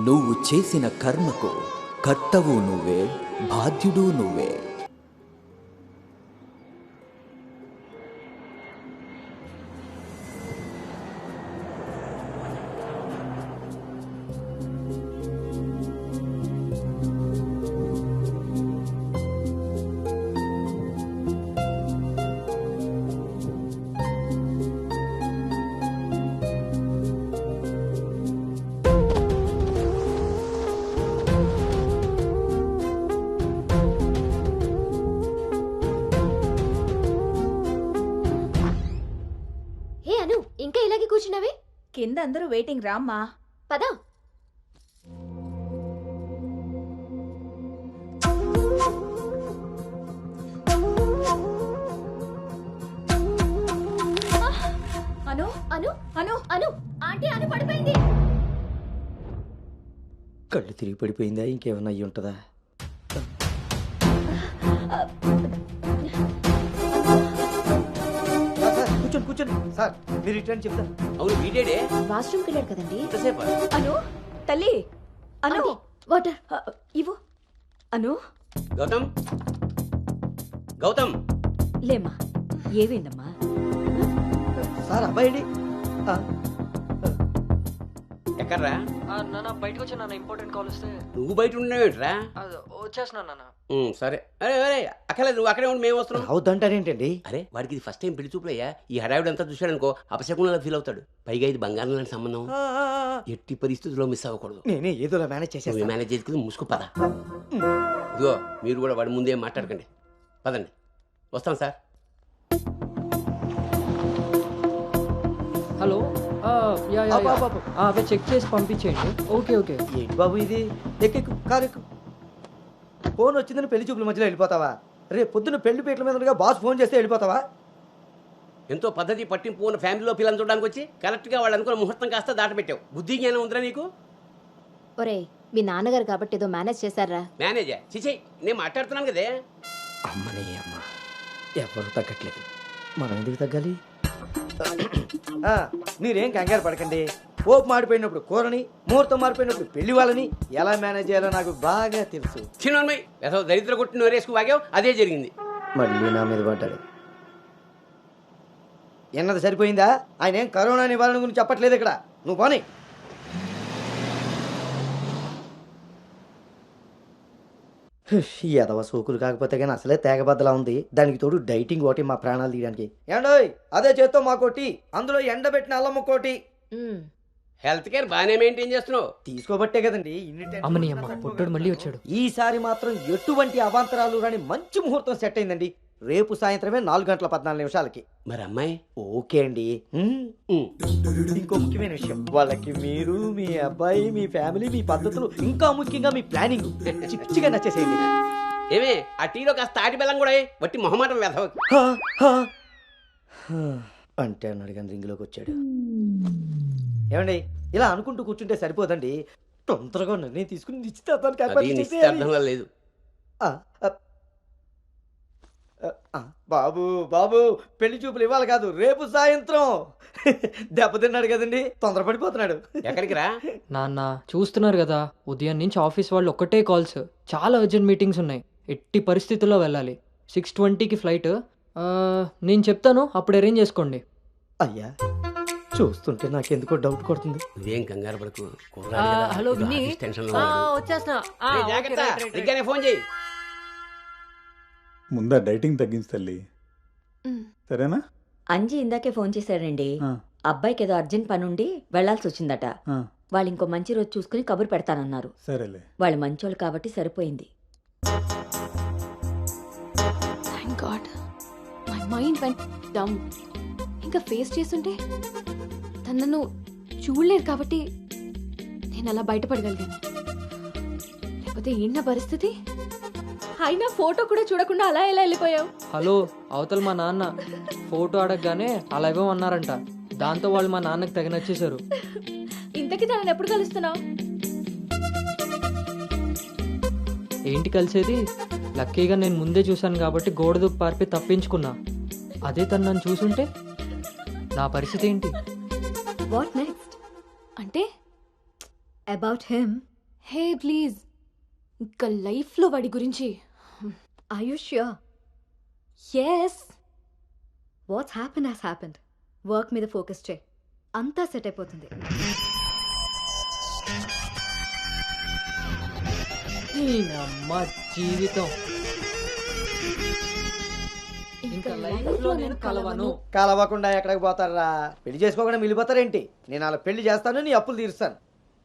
నువ్వు చేసిన కర్మకు కర్తవు నువ్వే, బాధ్యుడు నువ్వే. ఇంకా ఇలాగే కూర్చున్నావే? కింద అందరూ వెయిటింగ్, రామ్మా. పదా. అను అను అను అను ఆంటీ అను పడిపోయింది. కళ్ళు తిరిగి పడిపోయిందా? ఇంకేమన్నా అయ్యి ఉంటుందా? కూర్చోండి కూర్చోండి సార్, మీరు రిటర్న్ చెప్తాను. అవును వీడేడే వాష్రూమ్కి వెళ్ళాడు కదండి. ఎంతసేపు? అను తల్లి, అను వాటర్ ఇవ్వు. అను గౌతమ్, గౌతమ్ లేమ్మా, ఏమైందమ్మా? సార్ అబ్బాయి ఎక్కడ్రా? నాన్న బయటకు వచ్చా నాన్న, ఇంపార్టెంట్ కాల్ వస్తే. నువ్వు బయట ఉండేవేంట్రా? వచ్చేస్తున్నా నాన్న. సరే. అరే అరే అక్కర్లేదు, నువ్వు అక్కడే ఉండి మేము వస్తున్నాం. అవుతుంటారేంటండి? అరే వాడికి ఇది ఫస్ట్ టైం పెళ్లి చూపులయ్యా. ఈ హడావిడి అంతా చూశాడనుకో అపశకునంలా ఫీల్ అవుతాడు. పైగా ఇది బంగారం లాంటి సంబంధం, ఎట్టి పరిస్థితుల్లో మిస్ అవ్వకూడదు. నేనే ఏదోలా మేనేజ్ చేసేస్తాను. మేనేజ్ చేసుకుని ముసుకు పద. ఇదిగో మీరు కూడా వాడి ముందే మాట్లాడకండి. పదండి, వస్తాం సార్. హలో, అవే చెక్ చేసి పంపించేయండి. Okay okay. ఏంటి బాబు ఇది? ఎక్కెక్కు, కారు ఎక్కు. ఫోన్ వచ్చిందని పెళ్లి చూపుల మధ్యలో వెళ్ళిపోతావా? రేపు పొద్దున్న పెళ్లి పీటల మీదగా బాస్ ఫోన్ చేస్తే వెళ్ళిపోతావా? ఎంతో పద్ధతి పట్టింపు ఉన్న ఫ్యామిలీలో పిల్లలు చూడడానికి వచ్చి కరెక్ట్గా వాళ్ళు అనుకున్న ముహూర్తం కాస్త దాటపెట్టావు. బుద్ధి జ్ఞానం ఉందిరా నీకు? ఒరే, మీ నాన్నగారు కాబట్టి ఏదో మేనేజ్ చేశారా? మేనేజా? చిచే, నేను మాట్లాడుతున్నాను కదే. అమ్మనే అమ్మ, ఎవరు తగ్గట్లేదు, మనం ఎందుకు తగ్గాలి? మీరేం కంగారు పడకండి. పోపు మాడిపోయినప్పుడు కూరని, ముహూర్తం మారిపోయినప్పుడు పెళ్లి వాళ్ళని ఎలా మేనేజ్ చేయాలో నాకు బాగా తెలుసు. చిన్నమ్మాయి ఏదో దరిద్ర కొట్టి నోరేసుకు వాగావు, అదే జరిగింది. మళ్ళీ నా మీద పడ్డాడు. ఎన్నది సరిపోయిందా? ఆయన ఏం కరోనా నివారణ గురించి చెప్పట్లేదు ఇక్కడ. నువ్వు పోనీ. ఎదవ సోకులు కాకపోతే కానీ అసలే తేగబద్దలా ఉంది. దానికి తోడు డైటింగ్ ఒకటి మా ప్రాణాలు తీయడానికి. ఏండోయ్ అదే చేత్తో మాకోటి, అందులో ఎండబెట్టిన అల్లం ఒకటి. హెల్త్ కేర్ బాగానే మెయింటైన్ చేస్తున్నావు. తీసుకోబట్టే కదండి ఇన్ని అమ్మని అమ్మ పొట్టడు మళ్ళీ వచ్చాడు. ఈసారి మాత్రం ఎటువంటి అవాంతరాలు రాని మంచి ముహూర్తం సెట్ అయిందండి. రేపు సాయంత్రమే 4:14 మరి అమ్మాయి ఓకే అండి. ఇంకో ముఖ్యమైన విషయం, వాళ్ళకి మీరు, మీ అబ్బాయి, మీ ఫ్యామిలీ, మీ పద్ధతులు, ఇంకా ముఖ్యంగా మీ ప్లానింగ్ చిచ్చిగా నచ్చేసేయండి. ఏమే ఆ టీలో కాస్త తాటి బెల్లం కూడా వట్టి మొహమాటం వెధవకి. అంటే అన్నాడు కానీ రింగ్లోకి వచ్చాడు. ఏమండి ఇలా అనుకుంటూ కూర్చుంటే సరిపోదండి, తొందరగా నిర్ణయం తీసుకుని నిశ్చితార్థంలో లేదు. బాబు బాబు పెళ్లి చూపులు ఇవ్వాలి కాదు, రేపు సాయంత్రం. దెబ్బతిన్నాడు కదండి, తొందరపడిపోతున్నాడు. ఎక్కడికి రా నాన్న, చూస్తున్నారు కదా ఉదయం నుంచి ఆఫీస్ వాళ్ళు ఒక్కటే కాల్స్, చాలా అర్జెంట్ మీటింగ్స్ ఉన్నాయి. ఎట్టి పరిస్థితుల్లో వెళ్ళాలి. 6:20కి ఫ్లైట్. నేను చెప్తాను, అప్పుడు అరేంజ్ చేసుకోండి. అయ్యా చూస్తుంటే నాకెందుకో డౌట్ కొడుతుంది. నువ్వేం కంగారు పడకు. హలో విన్నీ, వచ్చేస్తున్నా. ఫోన్ చేయి. ముందా డైటింగ్ తగ్గించి తల్లి, సరేనా? అంజీ ఇందాకే ఫోన్ చేశాడండి. అబ్బాయికి ఏదో అర్జెంట్ పని ఉండి వెళ్లాల్సి వచ్చిందట. వాళ్ళు ఇంకో మంచి రోజు చూసుకుని కబురు పెడతానన్నారు. సరేలే, వాళ్ళు మంచోళ్ళు కాబట్టి సరిపోయింది. Thank God my mind vent down. ఇంకా ఫేస్ చేస్తుంటే తను నన్ను చూడలేదు కాబట్టి నేను అలా బయటపడగలిగాను. లేకపోతే ఏంటి నా పరిస్థితి? అయినా ఫోటో కూడా చూడకుండా అలా ఎలా వెళ్ళిపోయావు? హలో, అవతల మా నాన్న ఫోటో అడగగానే అలా ఇవ్వమన్నారంట. దాంతో వాళ్ళు మా నాన్నకి తెగ నచ్చేశారు. ఇంతకీ తనని ఎప్పుడు కలుస్తున్నావు? ఏంటి కలిసేది? లక్కీగా నేను ముందే చూశాను కాబట్టి గోడ దూకి పారిపోయి తప్పించుకున్నా. అదే తను నన్ను చూసుంటే నా పరిస్థితి ఏంటి? What next? అంటే అబౌట్ హిమ్. హే ప్లీజ్, ఇంకా లైఫ్లో వాడి గురించి. Are you sure? Yes. What's happened has happened. Work మీద ఫోకస్ చేయి, అంతా సెట్ అయిపోతుంది. అమ్మ జీవితం ఇంకా లైఫ్లో నేను కలవను. కలవకుండా ఎక్కడికి పోతారా? పెళ్లి చేసుకోకుండా మిగిలిపోతారేంటి? నేను అలా పెళ్లి చేస్తాను, నీ అప్పులు తీరుస్తాను.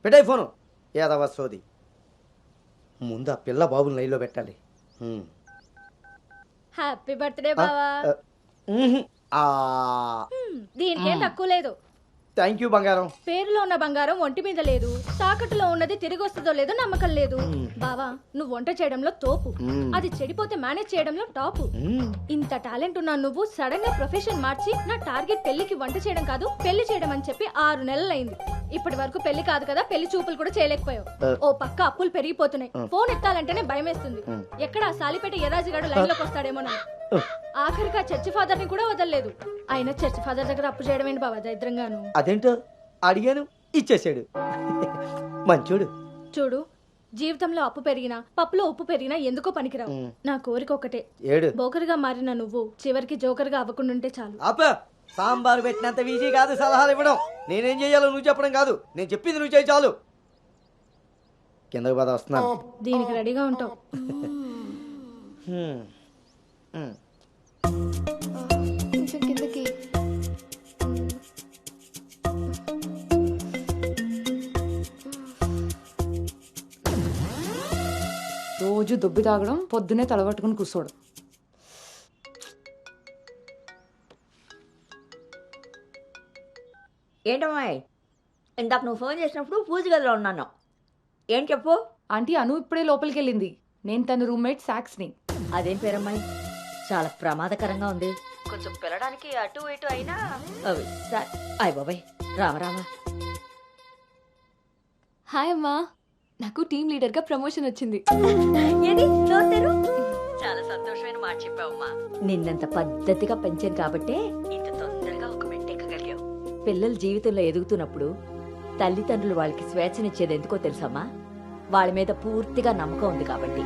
పెట్టాయి ఫోను. ఏదవ సోది. ముందు ఆ పిల్ల బాబుని లైన్లో పెట్టాలి. హ్యాపీ బర్త్డే బావా. దీనికేం తక్కువ లేదు. థ్యాంక్ యూ బంగారం. పేరులో ఉన్న బంగారం ఒంటి మీద లేదు, తాకట్టులో ఉన్నది తిరిగి వస్తుందో లేదో నమ్మకం లేదు. బావా, నువ్వు వంట చేయడంలో తోపు, అది చెడిపోతే మేనేజ్ చేయడంలో టాపు. ఇంత టాలెంట్ ఉన్నా నువ్వు సడన్ గా ప్రొఫెషన్ మార్చి నా టార్గెట్ పెళ్లికి వంట చేయడం కాదు పెళ్లి చేయడం అని చెప్పి 6 నెలలైంది. ఇప్పటి వరకు పెళ్లి కాదు కదా, పెళ్లి చూపులు కూడా చేయలేకపోయావు. ఓ పక్క అప్పులు పెరిగిపోతున్నాయి, ఫోన్ ఎత్తాలంటేనే భయం వేస్తుంది. ఎక్కడ సాలిపేట ఎరాజిగాడు లైన్ లోకి వస్తాడేమో. ఆఖరికి ఆ చర్చి ఫాదర్ ని కూడా వదలలేదు. ఆయన చర్చి ఫాదర్ దగ్గర అప్పు చేయడం ఏంటి బాబా దరిద్రంగాను? అదేంటో అడిగాను, ఇచ్చేసాడు. మంచోడు. చూడు, జీవితంలో అప్పు పెరిగినా పప్పులో ఉప్పు పెరిగినా ఎందుకో పనికిరావు. నా కోరిక ఒకటే, బోకర్గా మారిన నువ్వు చివరికి జోకర్గా అవ్వకుండా ఉంటే చాలు. అప్ప సాంబారు పెట్టినంత ఈజీ కాదు సలహాలు ఇవ్వడం. నేనేం చేయాలో నువ్వు చెప్పడం కాదు, నేను చెప్పింది నువ్వు చేయి చాలు. కిందకి పద, వస్తున్నాను. దీనికి రెడీగా ఉంటావు. కొంచెం కిందకి. రోజు దొబ్బి తాగడం, పొద్దునే తలగట్టుకుని కూర్చోడు. ఏంటమ్మాయి, ఇందాక నువ్వు ఫోన్ చేసినప్పుడు పూజ గదిలో ఉన్నాను. ఏం చెప్పు? ఆంటీ అను ఇప్పుడే లోపలికి వెళ్ళింది. నేను తన రూమ్మేట్ సాక్స్ని. అదేం పేరమ్మాయి, చాలా ప్రమాదకరంగా ఉంది. కొంచెం పిల్లడానికి అటు ఇటు అయినా. అయ్య బాబాయ్, రామరామా. హాయ్ అమ్మా, నాకు టీమ్ లీడర్ గా ప్రమోషన్ వచ్చింది. చాలా సంతోషమైన మాట చెప్పావమ్మా. నిన్నంత పద్ధతిగా పెంచాను కాబట్టే ఇంత తొందరగా ఒక మెట్టెక్కగలిగావు. పిల్లల జీవితంలో ఎదుగుతున్నప్పుడు తల్లిదండ్రులు వాళ్ళకి స్వేచ్ఛనిచ్చేది ఎందుకో తెలుసమ్మా? వాళ్ళ మీద పూర్తిగా నమ్మకం ఉంది కాబట్టి.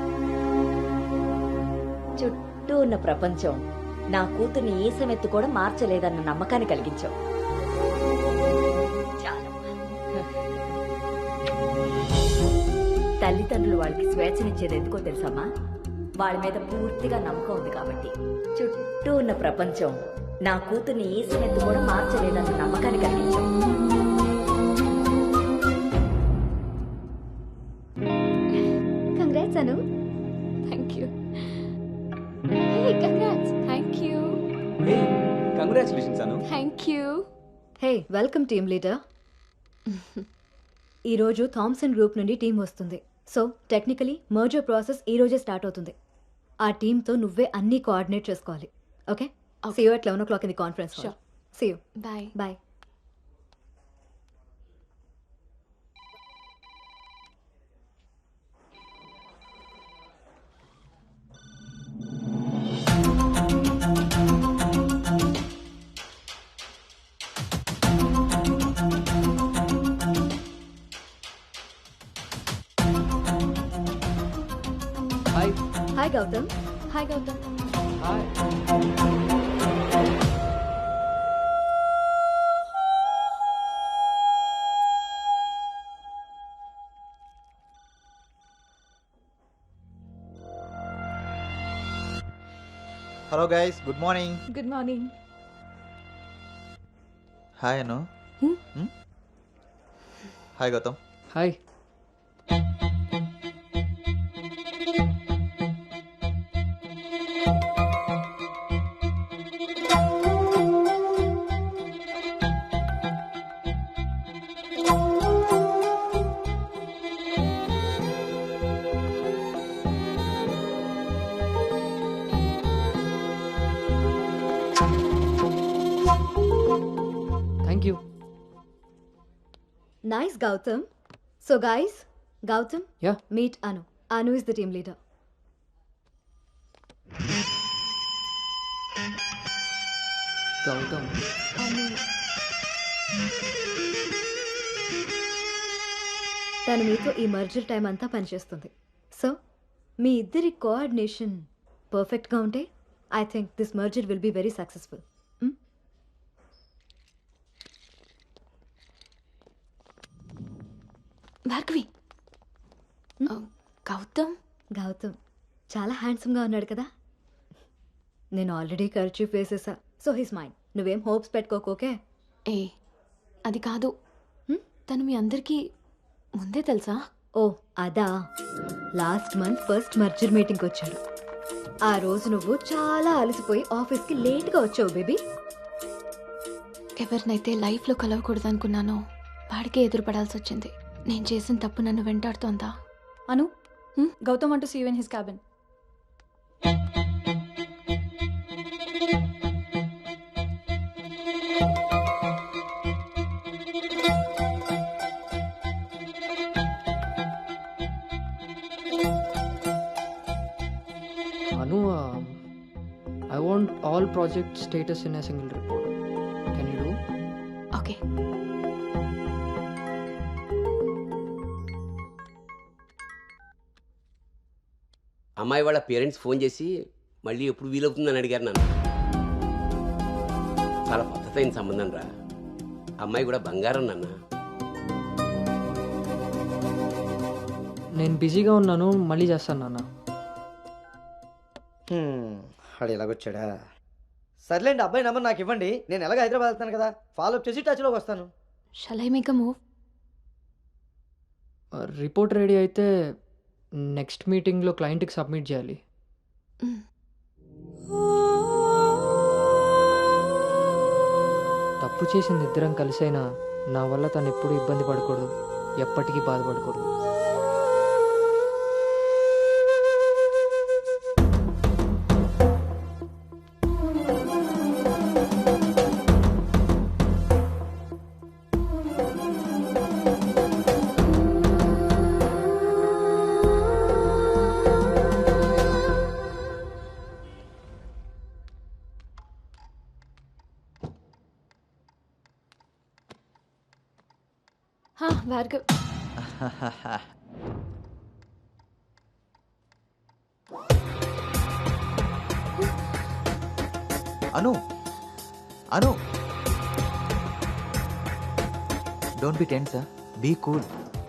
చుట్టూ ఉన్న ప్రపంచం నా కూతుర్ని ఏ సమెత్తు కూడా మార్చలేదన్న నమ్మకాన్ని కలిగించావు. తల్లిదండ్రులు వాళ్ళకి స్వేచ్ఛనిచ్చేది ఎందుకో తెలుసమ్మా? వాళ్ళ మీద పూర్తిగా నమ్మకం ఉంది కాబట్టి. చుట్టూ ఉన్న ప్రపంచం నా కూతుర్ని ఈసినెత్తు కూడా మార్చలేదన్న నమ్మకాన్ని కలిగించాం. Congrats Anu. Thank you. Hey congrats. Thank you. Congratulations Anu. Thank you. Hey welcome team leader. ఈరోజు థామ్సన్ గ్రూప్ నుండి టీం వస్తుంది. సో టెక్నికలీ మర్జర్ ప్రాసెస్ ఈ రోజే స్టార్ట్ అవుతుంది. ఆ టీంతో నువ్వే అన్నీ కోఆర్డినేట్ చేసుకోవాలి. Okay? See you at 11 o'clock in the conference hall. See you. Bye. Bye. Hi. Hi Gautam. Hi Gautam. Hi. Hello guys, good morning. Good morning. Hi Anu. Hi Gautam. Hi. Thank you. Nice Gautam. So guys, Gautam. Yeah. Meet Anu. Anu is the team leader. Gautam. Anu. తను మీతో ఈ మర్జర్ టైం అంతా పనిచేస్తుంది. సో మీ ఇద్దరి కోఆర్డినేషన్ పర్ఫెక్ట్గా ఉంటే I think this merger will be very successful. Bhargavi. Gautam. Gautam చాలా హ్యాండ్సమ్గా ఉన్నాడు కదా. నేను ఆల్రెడీ కర్చీఫ్ వేసేసా. So his mind. నువ్వేం హోప్స్ పెట్టుకోకే. ఏ అది కాదు, తను మీ అందరికీ ముందే తెలుసా? ఓ అదా, లాస్ట్ మంత్ ఫస్ట్ మర్జర్ మీటింగ్కి వచ్చాడు. ఆ రోజు నువ్వు చాలా అలసిపోయి ఆఫీస్కి లేట్గా వచ్చావు బేబీ. ఎవరినైతే లైఫ్లో కలవకూడదు అనుకున్నానో వాడికే ఎదురుపడాల్సి వచ్చింది. నేను చేసిన తప్పు నన్ను వెంటాడుతోందా? అను, Gautam want to see you in his cabin. Anu, I want all project status in a single report. Can you do? Okay. అమ్మాయి వాళ్ళ పేరెంట్స్ ఫోన్ చేసి మళ్ళీ ఎప్పుడు వీలవుతుందని అడిగారు నన్ను. చాలా పద్ధతైన సంబంధం రా. అమ్మాయి కూడా బంగారం నాన్న. నేను బిజీగా ఉన్నాను, మళ్ళీ చేస్తాను నాన్న. వాడు ఎలాగొచ్చాడా? సర్లేండి, అబ్బాయి నెంబర్ నాకు ఇవ్వండి. నేను ఎలాగ హైదరాబాద్ వెళ్తాను కదా, ఫాలో అప్ చేసి టచ్లోకి వస్తాను. Shall I make a move? Report ready అయితే నెక్స్ట్ మీటింగ్లో క్లయింట్కి సబ్మిట్ చేయాలి. తప్పు చేసింది ఇద్దరం కలిసైనా నా వల్ల తను ఎప్పుడు ఇబ్బంది పడకూడదు, ఎప్పటికీ బాధపడకూడదు. Bhargav. Anu, Anu, don't be tense, be cool.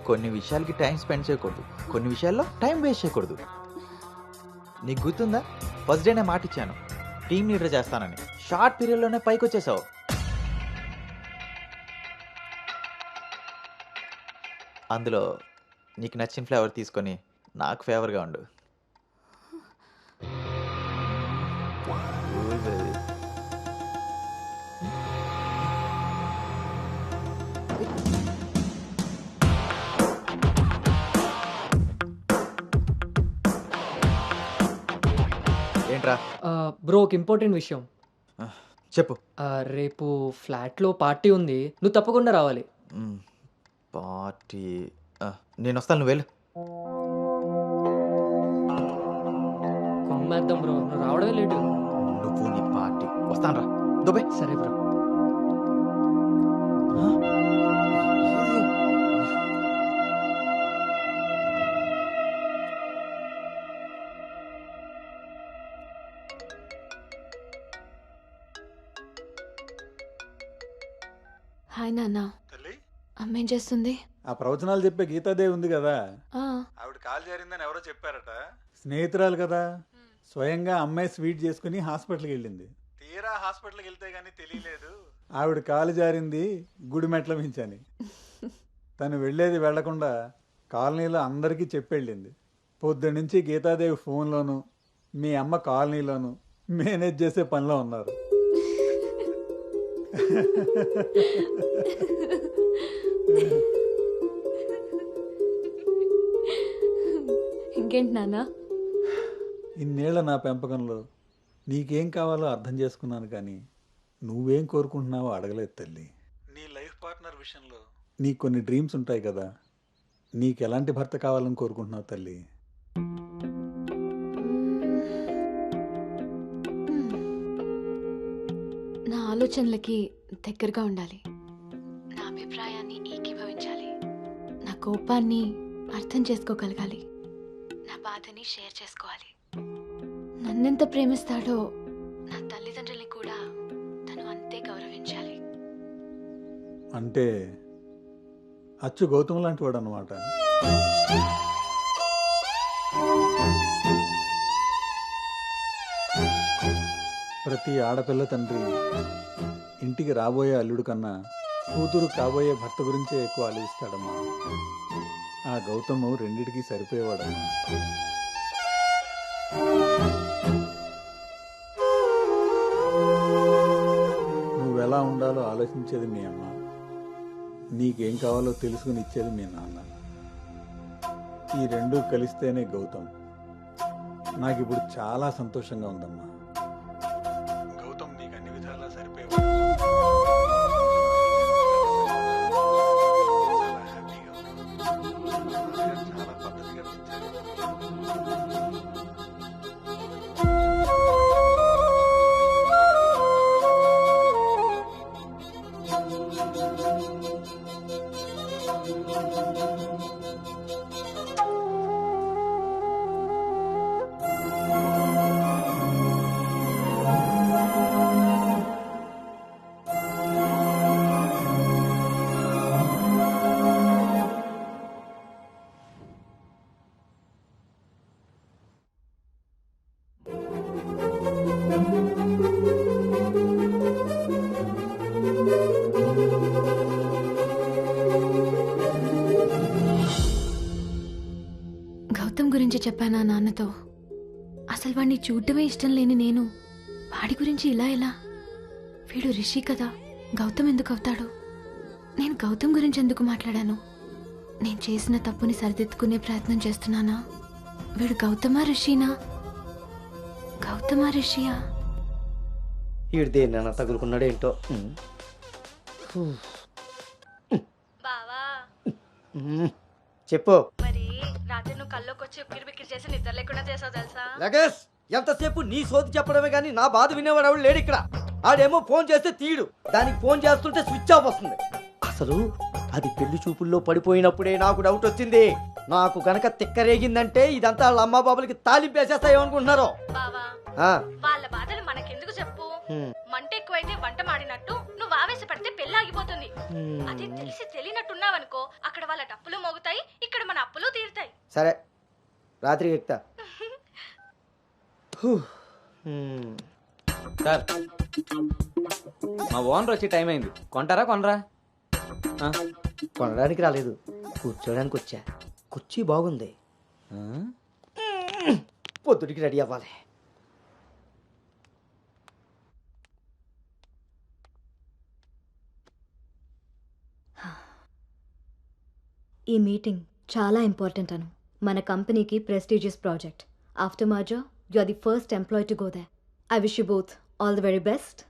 కొన్ని విషయాలకి టైం స్పెండ్ చేయకూడదు. కొన్ని విషయాల్లో టైం వేస్ట్ చేయకూడదు. నీకు గుర్తుందా, ఫస్ట్ డేనే మాట ఇచ్చాను టీమ్ లీడర్ చేస్తానని. షార్ట్ పీరియడ్లోనే పైకి వచ్చేసావు. అందులో నీకు నచ్చిన ఫ్లేవర్ తీసుకొని నాకు ఫేవర్గా ఉండు. ఏంట్రా? బ్రో, ఒక ఇంపార్టెంట్ విషయం చెప్పు. రేపు ఫ్లాట్లో పార్టీ ఉంది, నువ్వు తప్పకుండా రావాలి. పార్టీ? నేను వస్తాను, నువ్వు వెళ్ళు. కొమ్మేద్దాం బ్రో, నువ్వు రావడమే లేటు. నువ్వు నీ పార్టీ. వస్తాను రా, దుబే. సరే బ్రో. హాయ్ నాన్న. అమ్మ ఏం చేస్తుంది? ఆ ప్రవచనాలు చెప్పే గీతాదేవి ఉంది కదా, ఆ, ఆవిడ కాలు జారిందని ఎవరో చెప్పారట. స్నేహితురాలు కదా, స్వయంగా అమ్మాయి స్వీట్ చేసుకుని హాస్పిటల్కి వెళ్ళింది. తీరా హాస్పిటల్కి వెళ్తే గానీ తెలియలేదు ఆవిడ కాలు జారింది గుడి మెట్ల మించని. తను వెళ్ళేది వెళ్లకుండా కాలనీలో అందరికీ చెప్పెళ్ళింది. పొద్దున్నుంచి గీతాదేవి ఫోన్లోను, మీ అమ్మ కాలనీలోను మేనేజ్ చేసే పనిలో ఉన్నారు. ఇంకేంటి నాన్న? ఇన్నేళ్ల నా పెంపకంలో నీకేం కావాలో అర్థం చేసుకున్నాను, కానీ నువ్వేం కోరుకుంటున్నావో అడగలేదు తల్లి. నీ లైఫ్ పార్ట్నర్ విషయంలో నీకు కొన్ని డ్రీమ్స్ ఉంటాయి కదా, నీకు ఎలాంటి భర్త కావాలని కోరుకుంటున్నావు తల్లి? నా ఆలోచనలకి దగ్గరగా ఉండాలి, నా అభిప్రాయాన్ని ఏకీభవించాలి, నా కోపాన్ని అర్థం చేసుకోగలగాలి, నా బాధని షేర్ చేసుకోవాలి. నన్నెంత ప్రేమిస్తాడో నా తల్లిదండ్రుల్ని కూడా తను అంతే గౌరవించాలి. అంటే అచ్చు గౌతమ్ లాంటి వాడు అన్నమాట. ప్రతి ఆడపిల్ల తండ్రి ఇంటికి రాబోయే అల్లుడు కన్నా కూతురు కాబోయే భర్త గురించే ఎక్కువ ఆలోచిస్తాడమ్మా. ఆ గౌతము రెండిటికి సరిపోయేవాడమ్మా. నువ్వెలా ఉండాలో ఆలోచించేది మీ అమ్మ, నీకేం కావాలో తెలుసుకుని ఇచ్చేది మీ నాన్న. ఈ రెండూ కలిస్తేనే గౌతమ్. నాకు ఇప్పుడు చాలా సంతోషంగా ఉందమ్మా. గౌతమ్ నీకు అన్ని విధాలా సరిపోయేవాడు. చాలా హ్యాపీగా ఉన్నాను. చాలా పద్ధతిగా పెంచారు. గౌతమ్ గురించి చెప్పానా నాన్నతో? అసలు వాడిని చూడటమే ఇష్టం లేని నేను వాడి గురించి ఇలా ఎలా? వీడు రిషి కదా, గౌతమ్ ఎందుకు అవుతాడు? నేను గౌతమ్ గురించి ఎందుకు మాట్లాడాను? నేను చేసిన తప్పుని సరిదిద్దుకునే ప్రయత్నం చేస్తున్నానా? వీడు గౌతమా రిషినా? గౌతమా రిషియా? వీడు దేన్నైనా తగులుకున్నాడేంటో. చెప్పు. మరి రాత్రి నువ్వు కల్లోకి వచ్చి ఉక్కిరి బిక్కిరి చేసి నిద్ర లేకుండా చేసావు తెలుసా? లగేష్, ఎంతసేపు నీ సోది చెప్పడమే కానీ నా బాధ వినేవాడు ఎవడు లేడు ఇక్కడ. ఆడేమో ఫోన్ చేస్తే తీయడు, దానికి ఫోన్ చేస్తుంటే స్విచ్ ఆఫ్ వస్తుంది. అసలు అది పెళ్లి చూపుల్లో పడిపోయినప్పుడే నాకు డౌట్ వచ్చింది. నాకు గనక తిక్కరేగిందంటే ఇదంతా వాళ్ళ అమ్మా బాబులకి తాలింపేసేస్తాయేమనుకుంటున్నారో. వాళ్ళ బాధలు మనకెందుకు చెప్పు? మంట ఎక్కువైతే వంట మాడినట్టు నువ్వు ఆవేశపడితే పెళ్ళాగి ఆగిపోతుంది. అది తెలిసి తెలియనట్టున్నావనుకో, అక్కడ వాళ్ళ డప్పులు మోగుతాయి, ఇక్కడ మన అప్పులు తీరుతాయి. సరే రాత్రికి ఎక్కుతా. సార్ మా ఓనర్ వచ్చి టైం అయింది, కొంటారా కొనరా? కొనడానికి రాలేదు, కూర్చోడానికి వచ్చా. కుర్చీ బాగుంది, పొద్దుటికి రెడీ అవ్వాలి. ఈ మీటింగ్ చాలా ఇంపార్టెంట్ అను. మన కంపెనీకి prestigious project. After merger you are the first employee to go there. I wish you both all the very best.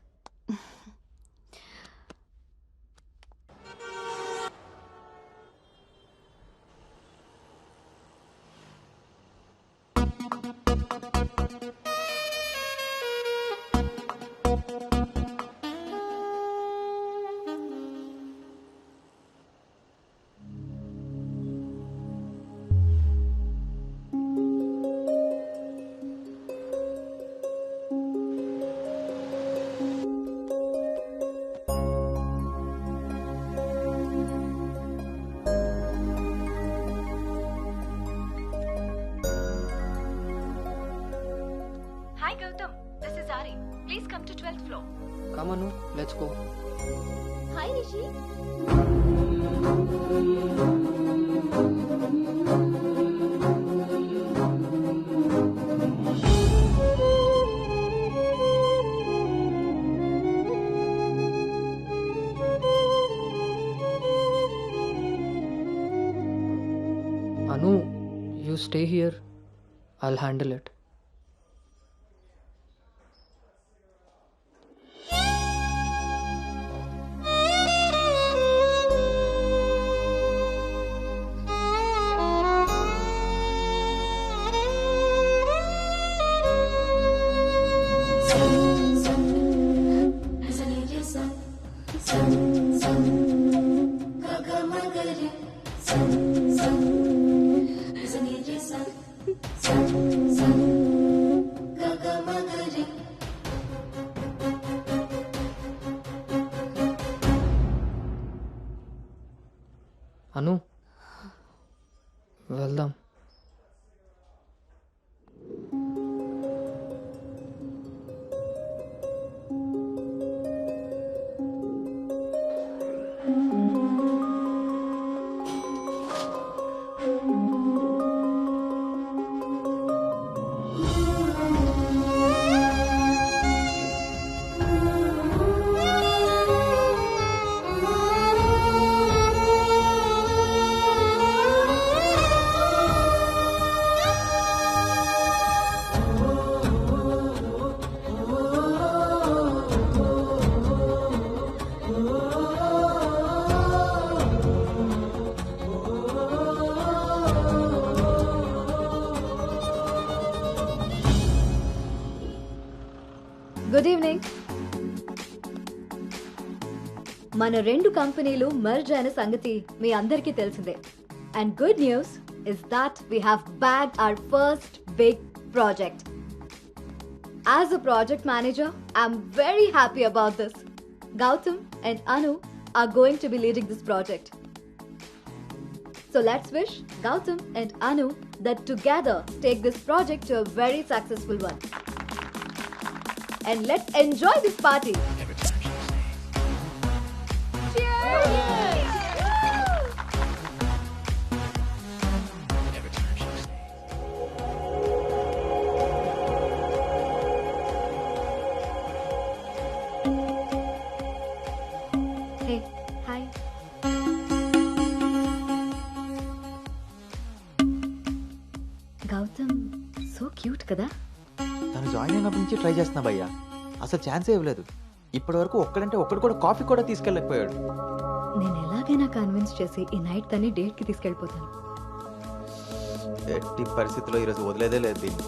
Hi Gautam, this is Ari. Please come to 12th floor. Come Anu, let's go. Hi Rishi. Anu, you stay here. I'll handle it. అను వెళ్దాం. Good evening. మన రెండు కంపెనీలు మర్జ్ అయిన సంగతి మీ అందరికీ తెలిసిందే. And good news is that we have bagged our first big project. As a project manager, I'm very happy about this. Gautam and Anu are going to be leading this project. So let's wish Gautam and Anu that together take this project to a very successful one. And let's enjoy this party. Hey, hi. Gautam, so cute కదా? తను జాయిన్ అయినప్పటి నుంచి ట్రై చేస్తున్నా భయ్యా, అసలు ఛాన్సే ఇవ్వలేదు. ఇప్పటి వరకు ఒక్కడంటే ఒక్కడు కూడా కాఫీ కూడా తీసుకెళ్ళకపోయాడు. నేను ఎలాగైనా కన్విన్స్ చేసి ఈ నైట్ తన్ని డేట్ కి తీసుకెళ్ళిపోతాను. ఎట్టి పరిస్థితుల్లో ఈరోజు వదిలేదే లేదు దీన్ని.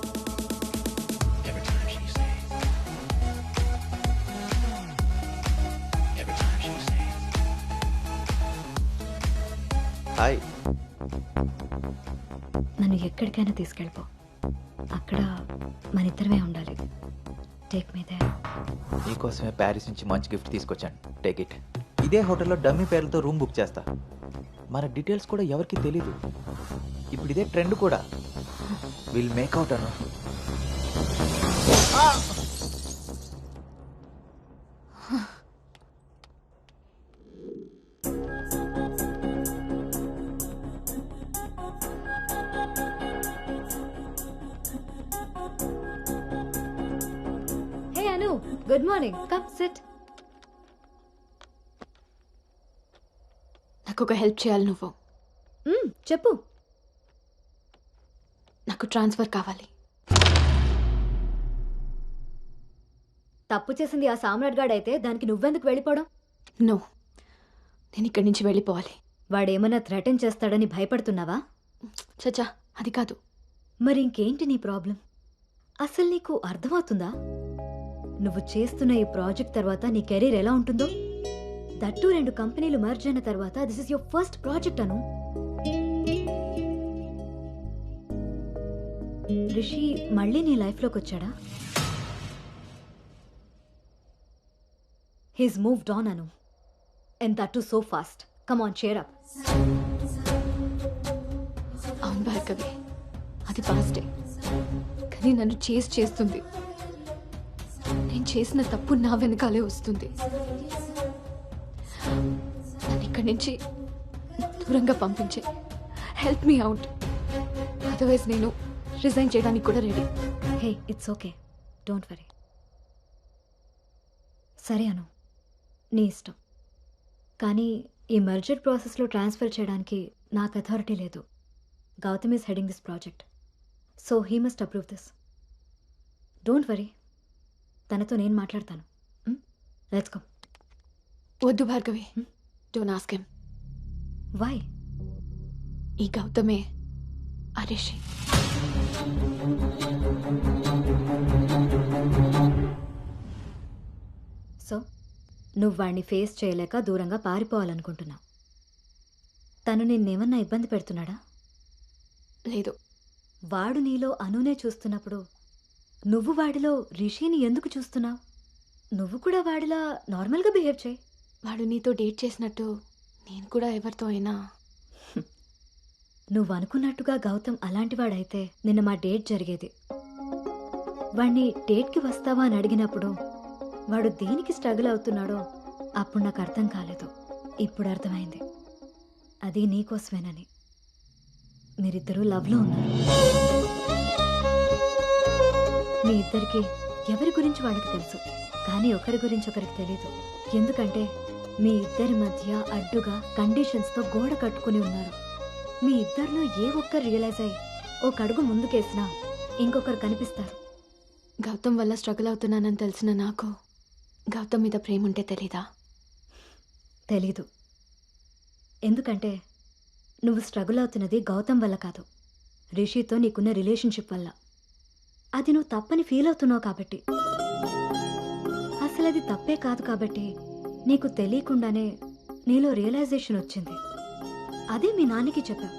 హాయ్. నన్ను ఎక్కడికైనా తీసుకెళ్ళిపో. అక్కడ మన ఇద్దరమే ఉండాలి. Take me there. నీకోసమే ప్యారిస్ నుంచి మంచి గిఫ్ట్ తీసుకొచ్చాను. Take it. ఇదే హోటల్లో డమ్మీ పేర్లతో రూమ్ బుక్ చేస్తా. మన డీటెయిల్స్ కూడా ఎవరికి తెలీదు. ఇప్పుడు ఇదే ట్రెండ్ కూడా. Will make out Anu. Hey Anu, good morning. Come SIT. నాకు ఒక హెల్ప్ చేయాలి నువ్వు. చెప్పు. నాకు ట్రాన్స్ఫర్ కావాలి. తప్పు చేసింది ఆ సామ్రాట్ గాడు అయితే దానికి నువ్వెందుకు వెళ్ళిపోవడం? నో, నేను ఇక్కడి నుంచి వెళ్ళిపోవాలి. వాడేమన్నా థ్రెటన్ చేస్తాడని భయపడుతున్నావా? చచ్చా, అది కాదు. మరి ఇంకేంటి నీ ప్రాబ్లం? అసలు నీకు అర్థమవుతుందా నువ్వు చేస్తున్న ఈ ప్రాజెక్ట్ తర్వాత నీ కెరీర్ ఎలా ఉంటుందో? దట్టు 2 కంపెనీలు మర్జ్ అయిన తర్వాత this is your first project Anu. Rishi మళ్ళీ నీ లైఫ్లోకి వచ్చాడా? He's moved on Anu. And that too so fast. Come on, cheer up. అవును భార్గవి, అది పాస్టే. కానీ నన్ను చేస్తుంది. నేను చేసిన తప్పు నా వెనకాలే వస్తుంది. నన్ను ఇక్కడి నుంచి దూరంగా పంపించే. Help me out. అదర్వైజ్ నేను రిజైన్ చేయడానికి కూడా ready. Hey, it's okay, don't worry. సరే అను, నీ ఇష్టం. కానీ ఈ మర్జర్ ప్రాసెస్లో ట్రాన్స్ఫర్ చేయడానికి నాకు అథారిటీ లేదు. Gautam is heading this project, so he must approve this. Don't worry, తనతో నేను మాట్లాడతాను. Let's go. వద్దు Bhargavi, don't ask him. Why? ఈ గౌతమే ఆ రిషి. సో నువ్వు వాడిని ఫేస్ చేయలేక దూరంగా పారిపోవాలనుకుంటున్నావు. తను నిన్నేమన్నా ఇబ్బంది పెడుతున్నాడా? లేదు. వాడు నీలో అనునే చూస్తున్నప్పుడు నువ్వు వాడిలో రిషిని ఎందుకు చూస్తున్నావు? నువ్వు కూడా వాడిలా నార్మల్గా బిహేవ్ చేయి. వాడు నీతో డేట్ చేసినట్టు నేను కూడా ఎవరితో అయినా. నువ్వు అనుకున్నట్టుగా గౌతమ్ అలాంటివాడైతే నిన్న మా డేట్ జరిగేది. వాడిని డేట్కి వస్తావా అని అడిగినప్పుడు వాడు దేనికి స్ట్రగుల్ అవుతున్నాడో అప్పుడు నాకు అర్థం కాలేదు. ఇప్పుడు అర్థమైంది. అది నీకోసమేనని. మీరిద్దరూ లవ్లో ఉన్నారు. మీ ఇద్దరికి ఎవరి గురించి వాళ్ళకి తెలుసు, కానీ ఒకరి గురించి ఒకరికి తెలీదు. ఎందుకంటే మీ ఇద్దరి మధ్య అడ్డుగా కండిషన్స్తో గోడ కట్టుకుని ఉన్నారు. మీ ఇద్దరిలో ఏ ఒక్కరు రియలైజ్ అయ్యి ఒక అడుగు ముందుకేసినా ఇంకొకరు కనిపిస్తారు. గౌతమ్ వల్ల స్ట్రగుల్ అవుతున్నానని తెలిసిన నాకు గౌతమ్ మీద ప్రేమ ఉంటే తెలీదా? తెలీదు. ఎందుకంటే నువ్వు స్ట్రగుల్ అవుతున్నది గౌతమ్ వల్ల కాదు, రిషితో నీకున్న రిలేషన్షిప్ వల్ల. అది నువ్వు తప్పని ఫీల్ అవుతున్నావు కాబట్టి. అసలు అది తప్పే కాదు కాబట్టి నీకు తెలియకుండానే నీలో రియలైజేషన్ వచ్చింది. అదే మీ నాన్నకి చెప్పావు.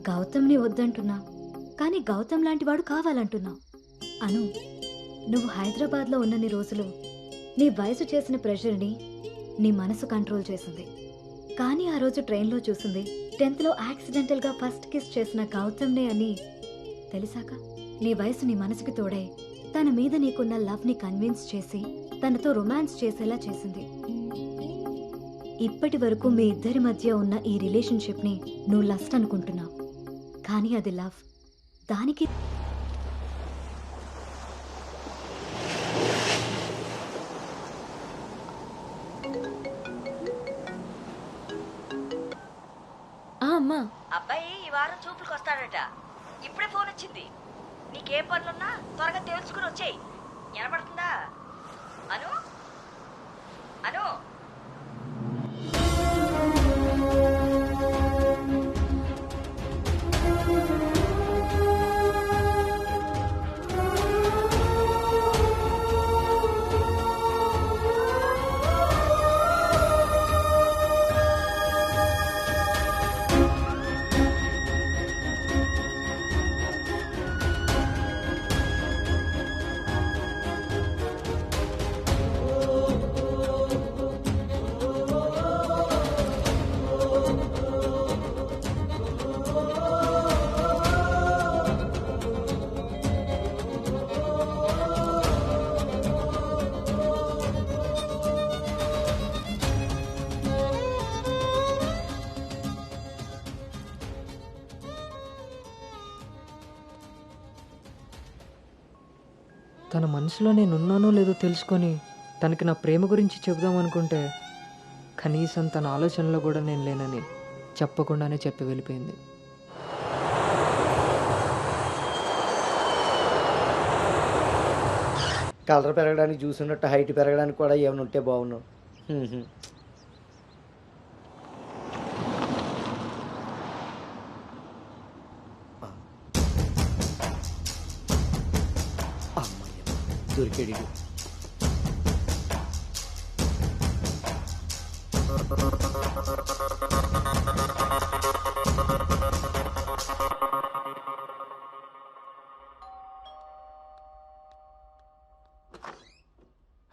గౌతమ్ని వద్దంటున్నావు, కానీ గౌతమ్ లాంటి వాడు కావాలంటున్నావు. అను, నువ్వు హైదరాబాద్లో ఉన్నన్ని రోజులు నీ వయసు చేసిన ప్రెషర్ని నీ మనసు కంట్రోల్ చేసింది. కానీ ఆ రోజు ట్రైన్లో చూసింది 10th లో యాక్సిడెంటల్గా ఫస్ట్ కిస్ చేసిన గౌతమ్నే అని తెలిసాక నీ వయసు నీ మనసుకి తోడై తన మీద నీకున్న లవ్ని కన్విన్స్ చేసి తనతో రొమాన్స్ చేసేలా చేసింది. ఇప్పటి వరకు మీ ఇద్దరి మధ్య ఉన్న ఈ రిలేషన్షిప్ని నువ్వు లస్ట్ అనుకుంటున్నావు, కానీ అది లవ్. దానికి అమ్మా, అబ్బాయి ఈ వారం చూపులకు వస్తాడట. ఇప్పుడే ఫోన్ వచ్చింది. నీకేం పనులున్నా త్వరగా తెలుసుకుని వచ్చేయి. వినపడుతుందా? అను అను తన మనసులో నేనున్నానో లేదో తెలుసుకొని తనకి నా ప్రేమ గురించి చెబుదామనుకుంటే కనీసం తన ఆలోచనలో కూడా నేను లేనని చెప్పకుండానే చెప్పి వెళ్ళిపోయింది. కలర్ పెరగడానికి చూసినట్టు హైట్ పెరగడానికి కూడా ఏమైనా ఉంటే బాగున్నావు. దొరికాడు.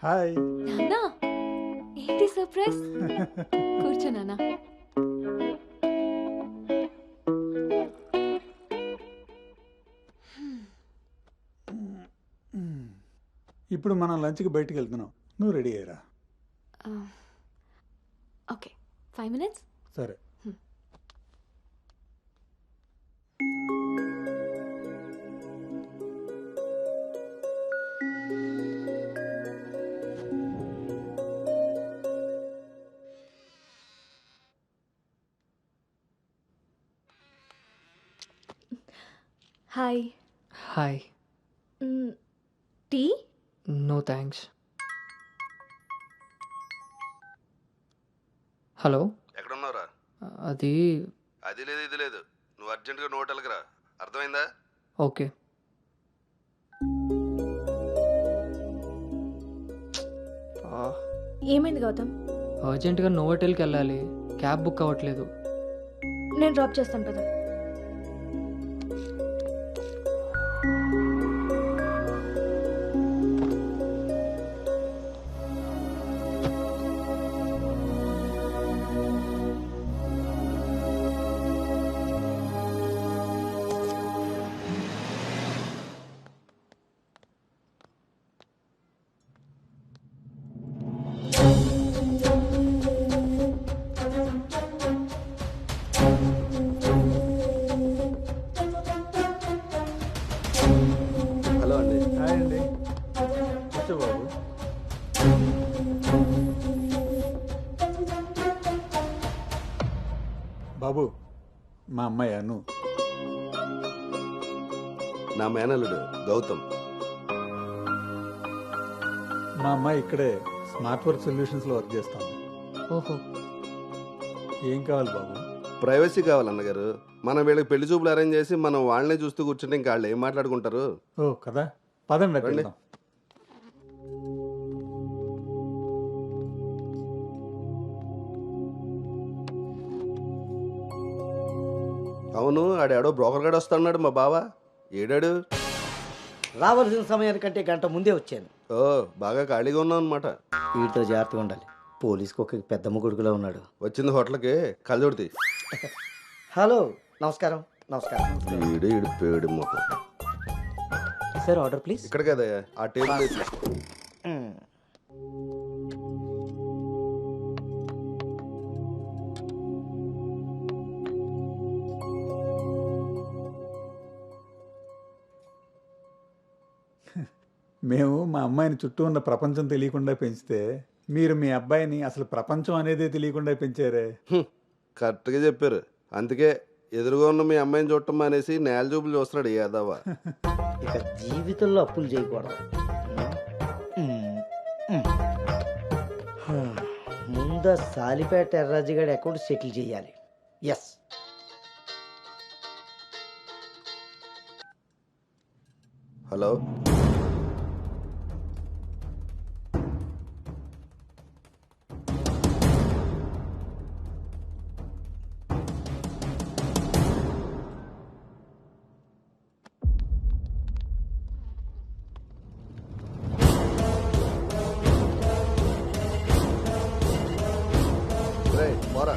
హాయ్ నాన్నా, ఏంటి సర్ప్రైజ్? కూర్చో నాన్న. ఇప్పుడు మనం లంచ్కి బయటికి వెళ్తున్నాం, నువ్వు రెడీ అయ్యరా. Okay, 5 minutes. సరే. Hi. Hi. Tea? No thanks. Hello, ఎక్కడున్నావురా? అది లేదు ఇది లేదు, నువ్వు అర్జెంటుగా నువ్వు హోటల్కి రా, అర్థమైందా? ఓకే. ఏమైంది గౌతమ్? అర్జెంటుగా నోవోటెల్కి వెళ్ళాలి, క్యాబ్ బుక్ అవ్వట్లేదు. నేను డ్రాప్ చేస్తాను కదా. హలో అండి. హాయ్ అండి, కూర్చో బాబు. బాబు, మా అమ్మాయి అను. నా మేనల్లుడు గౌతమ్. మా అమ్మాయి ఇక్కడే స్మార్ట్ వర్క్ సొల్యూషన్స్లో వర్క్ చేస్తాను. ఓహో. ఏం కావాలి బాబు? ప్రైవసీ కావాలి అన్నగారు. మనం వీళ్ళకి పెళ్లి చూపులు అరేంజ్ చేసి మనం వాళ్ళనే చూస్తూ కూర్చుంటే ఇంకా వాళ్ళు ఏం మాట్లాడుకుంటారు? ఓ కదా, పదండి రండి. అవును, ఆడాడో బ్రోకర్ గాడు వస్తున్నాడు మా బావ. ఏడాడు? రావాల్సిన సమయానికంటే గంట ముందే వచ్చాను. ఓ, బాగా ఖాళీగా ఉన్నావు అనమాట. వీటితో జాగ్రత్తగా ఉండాలి. పోలీస్కి ఒక పెద్దమ్మ కొడుకులా ఉన్నాడు. వచ్చింది హోటల్కి కళ్ళజోడితే. హలో, నమస్కారం. నమస్కారం. ఈడు ఈడు పేడు మొక్క. Sir order please. ఇక్కడ కదా ఆ టేబుల్. మేము మా అమ్మాయిని చుట్టూ ఉన్న ప్రపంచం తెలియకుండా పెంచితే మీరు మీ అబ్బాయిని అసలు ప్రపంచం అనేదే తెలియకుండా పెంచారే. కరెక్ట్గా చెప్పారు. అందుకే ఎదురుగా ఉన్న మీ అమ్మాయిని చూడటం మానేసి నేల చూపులు చూస్తున్నాడు యాదవ. ఇక జీవితంలో అప్పులు చేయకూడదు. ముందు సాలిపేట ఎర్రాజుగాడి అకౌంట్ సెటిల్ చేయాలి. ఎస్. హలో, పోరా.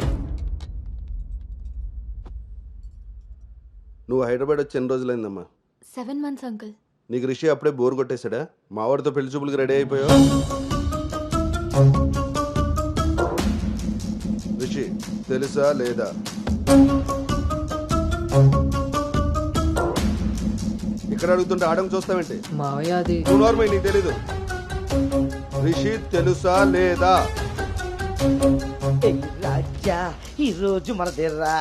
నువ్వు హైదరాబాద్ వచ్చి ఎన్ని రోజులైందమ్మా? 7 months అంకుల్. నీకు రిషి అప్పుడే బోర్ కొట్టేశాడా? మావాడితో పెళ్లి చూపులకి రెడీ అయిపోయావు. రిషి తెలుసా లేదా? ఇక్కడ అడుగుతుంటే ఆడడం చూస్తావేంటి? మావయ్య అది నువ్వు నోర్మై, నీకు తెలీదు. రిషి తెలుసా లేదా? రాజా ఈ రోజు మన దేర్రా.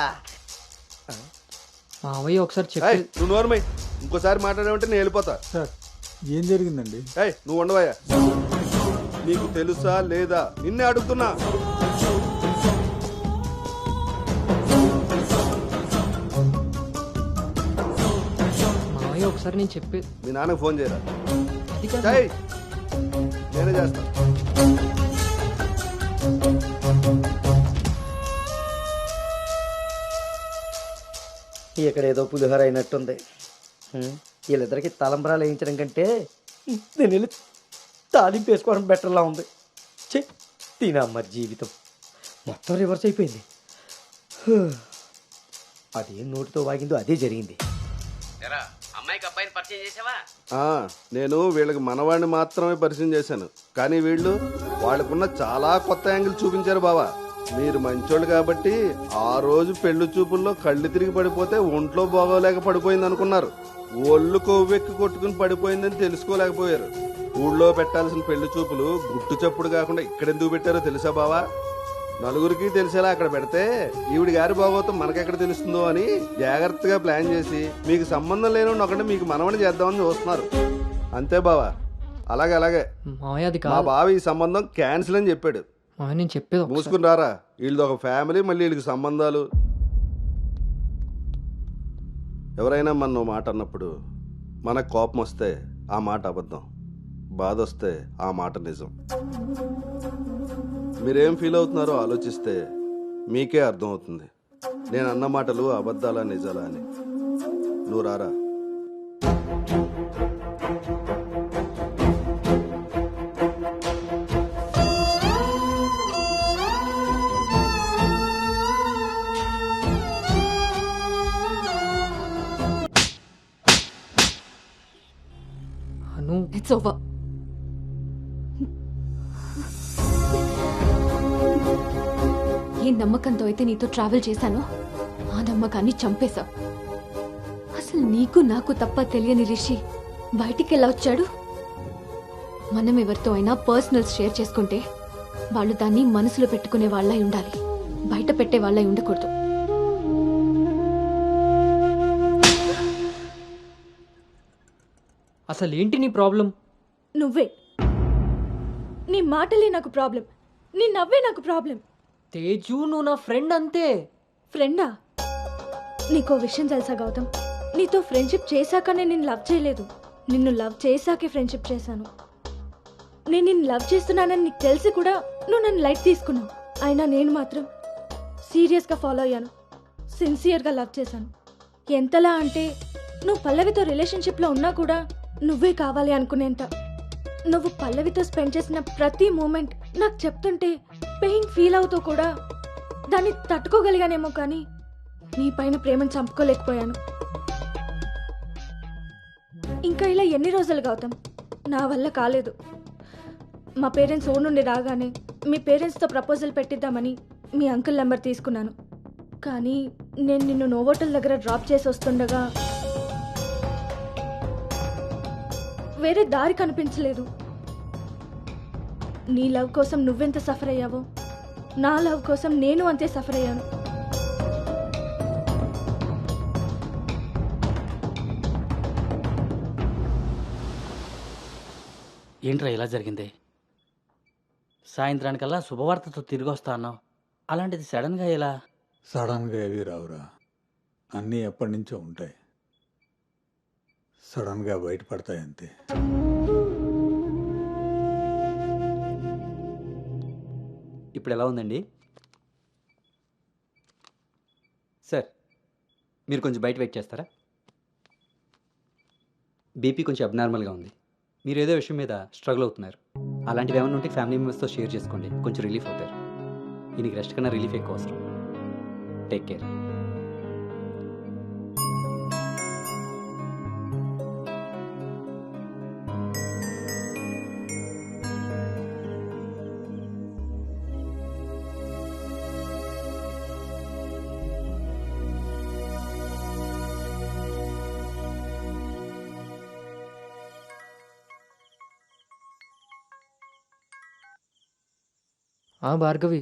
మావయ్య ఒకసారి చెప్పి. ఏయ్, నువ్వు నోర్మై, ఇంకోసారి మాట్లాడామంటే నేను వెళ్ళిపోతా. సార్ ఏం జరిగిందండి? ఏయ్, నువ్వు ఉండవయ్యా. నీకు తెలుసా లేదా? నిన్నే అడుగుతున్నా. మావయ్య ఒకసారి నేను చెప్పి. మీ నాన్నకు ఫోన్ చేయరా? అది కాదు. ఏయ్, నేనే చేస్తా. ఇక్కడ ఏదో పులిహోర అయినట్టుంది. వీళ్ళిద్దరికి తలంబరాలు వేయించడం కంటే నేను వెళ్ళి తాలింపు వేసుకోవడం బెటర్లా ఉంది. చె తినమ్మ జీవితం మొత్తం రివర్స్ అయిపోయింది. అదేం నోటితో వాగిందో అదే జరిగింది. అమ్మాయికి అబ్బాయిని పరిచయం చేసావా? నేను వీళ్ళకి మనవాడిని మాత్రమే పరిచయం చేశాను, కానీ వీళ్ళు వాళ్ళకున్న చాలా కొత్త యాంగిల్ చూపించారు బావా. మీరు మంచోళ్ళు కాబట్టి ఆ రోజు పెళ్లి చూపుల్లో కళ్ళు తిరిగి పడిపోతే ఒంట్లో బాగోలేక పడిపోయింది అనుకున్నారు. ఒళ్ళు కొవ్వెక్కి కొట్టుకుని పడిపోయిందని తెలుసుకోలేకపోయారు. ఊళ్ళో పెట్టాల్సిన పెళ్లి చూపులు గుట్టు చప్పుడు కాకుండా ఇక్కడెందుకు పెట్టారో తెలుసా బావా? నలుగురికి తెలిసేలా అక్కడ పెడితే ఈవిడి గారి బాగోతం మనకెక్కడ తెలుస్తుందో అని జాగ్రత్తగా ప్లాన్ చేసి మీకు సంబంధం లేని ఒకటి మీకు మనవని చేద్దామని చూస్తున్నారు. అంతే బావా. అలాగే అలాగే మావయ్య అది మా బావ ఈ సంబంధం క్యాన్సిల్ అని చెప్పాడు. నేను చెప్పేది మూసుకుని రారా. వీళ్ళది ఒక ఫ్యామిలీ, మళ్ళీ వీళ్ళకి సంబంధాలు. ఎవరైనా మన మాట అన్నప్పుడు మనకు కోపం వస్తే ఆ మాట అబద్ధం, బాధ వస్తే ఆ మాట నిజం. మీరేం ఫీల్ అవుతున్నారో ఆలోచిస్తే మీకే అర్థమవుతుంది నేను అన్న మాటలు అబద్ధాలా నిజాలా అని. నువ్వు రారా. It's over. ఏ నమ్మకంతో అయితే నీతో ట్రావెల్ చేశానో ఆ నమ్మకాన్ని చంపేశావు. అసలు నీకు నాకు తప్ప తెలియని రిషి బయటికి ఎలా వచ్చాడు? మనం ఎవరితో అయినా పర్సనల్స్ షేర్ చేసుకుంటే వాళ్ళు దాన్ని మనసులో పెట్టుకునే వాళ్ళై ఉండాలి, బయట పెట్టే వాళ్ళై ఉండకూడదు. అసలు ఏంటి నీ ప్రాబ్లం? నువ్వే. నీ మాటలే నాకు ప్రాబ్లం, నీ నవ్వే నాకు ప్రాబ్లం. తేజు, నువ్వు నా ఫ్రెండ్ అంతే. ఫ్రెండా? నీకో విషయం తెలుసా గౌతమ్, నీతో ఫ్రెండ్షిప్ చేశాక నేను నిన్ను లవ్ చేయలేదు, నిన్ను లవ్ చేశాకే ఫ్రెండ్షిప్ చేశాను. నేను నిన్ను లవ్ చేస్తున్నానని నీకు తెలిసి కూడా నువ్వు నన్ను లైట్ తీసుకున్నావు. అయినా నేను మాత్రం సీరియస్గా ఫాలో అయ్యాను, సిన్సియర్గా లవ్ చేశాను. ఎంతలా అంటే నువ్వు పల్లవితో రిలేషన్షిప్లో ఉన్నా కూడా నువ్వే కావాలి అనుకునేంత. నువ్వు పల్లవితో స్పెండ్ చేసిన ప్రతి మూమెంట్ నాకు చెప్తుంటే పెయిన్ ఫీల్ అవుతూ కూడా దాన్ని తట్టుకోగలిగానేమో, కానీ నీ పైన ప్రేమను చంపుకోలేకపోయాను. ఇంకా ఇలా ఎన్ని రోజులు గౌతమ్? నా వల్ల కాలేదు. మా పేరెంట్స్ ఊరు నుండి రాగానే మీ పేరెంట్స్తో ప్రపోజల్ పెట్టిద్దామని మీ అంకుల్ నెంబర్ తీసుకున్నాను. కానీ నేను నిన్ను నోవోటల్ దగ్గర డ్రాప్ చేసి వస్తుండగా వేరే దారి కనిపించలేదు. నీ లవ్ కోసం నువ్వెంత సఫర్ అయ్యావో నా లవ్ కోసం నేను అంతే సఫర్ అయ్యాను. ఏంట్రా ఇలా జరిగింది? సాయంత్రానికల్లా శుభవార్తతో తిరిగి వస్తా అన్నావు, అలాంటిది సడన్గా ఎలా? సడన్గా ఏవి రావురా, అన్నీ ఎప్పటి నుంచో ఉంటాయి, సడన్గా బయటపడతాయి అంతే. ఇప్పుడు ఎలా ఉందండి సార్? మీరు కొంచెం బయట వెయిట్ చేస్తారా? బీపీ కొంచెం అబ్నార్మల్గా ఉంది. మీరు ఏదో విషయం మీద స్ట్రగుల్ అవుతున్నారు. అలాంటివి ఏమైనా ఉంటే ఫ్యామిలీ మెంబర్స్తో షేర్ చేసుకోండి, కొంచెం రిలీఫ్ అవుతారు. ఈయనకి రెస్ట్ కన్నా రిలీఫ్ ఎక్కువ అవసరం. Take care. భార్గవి.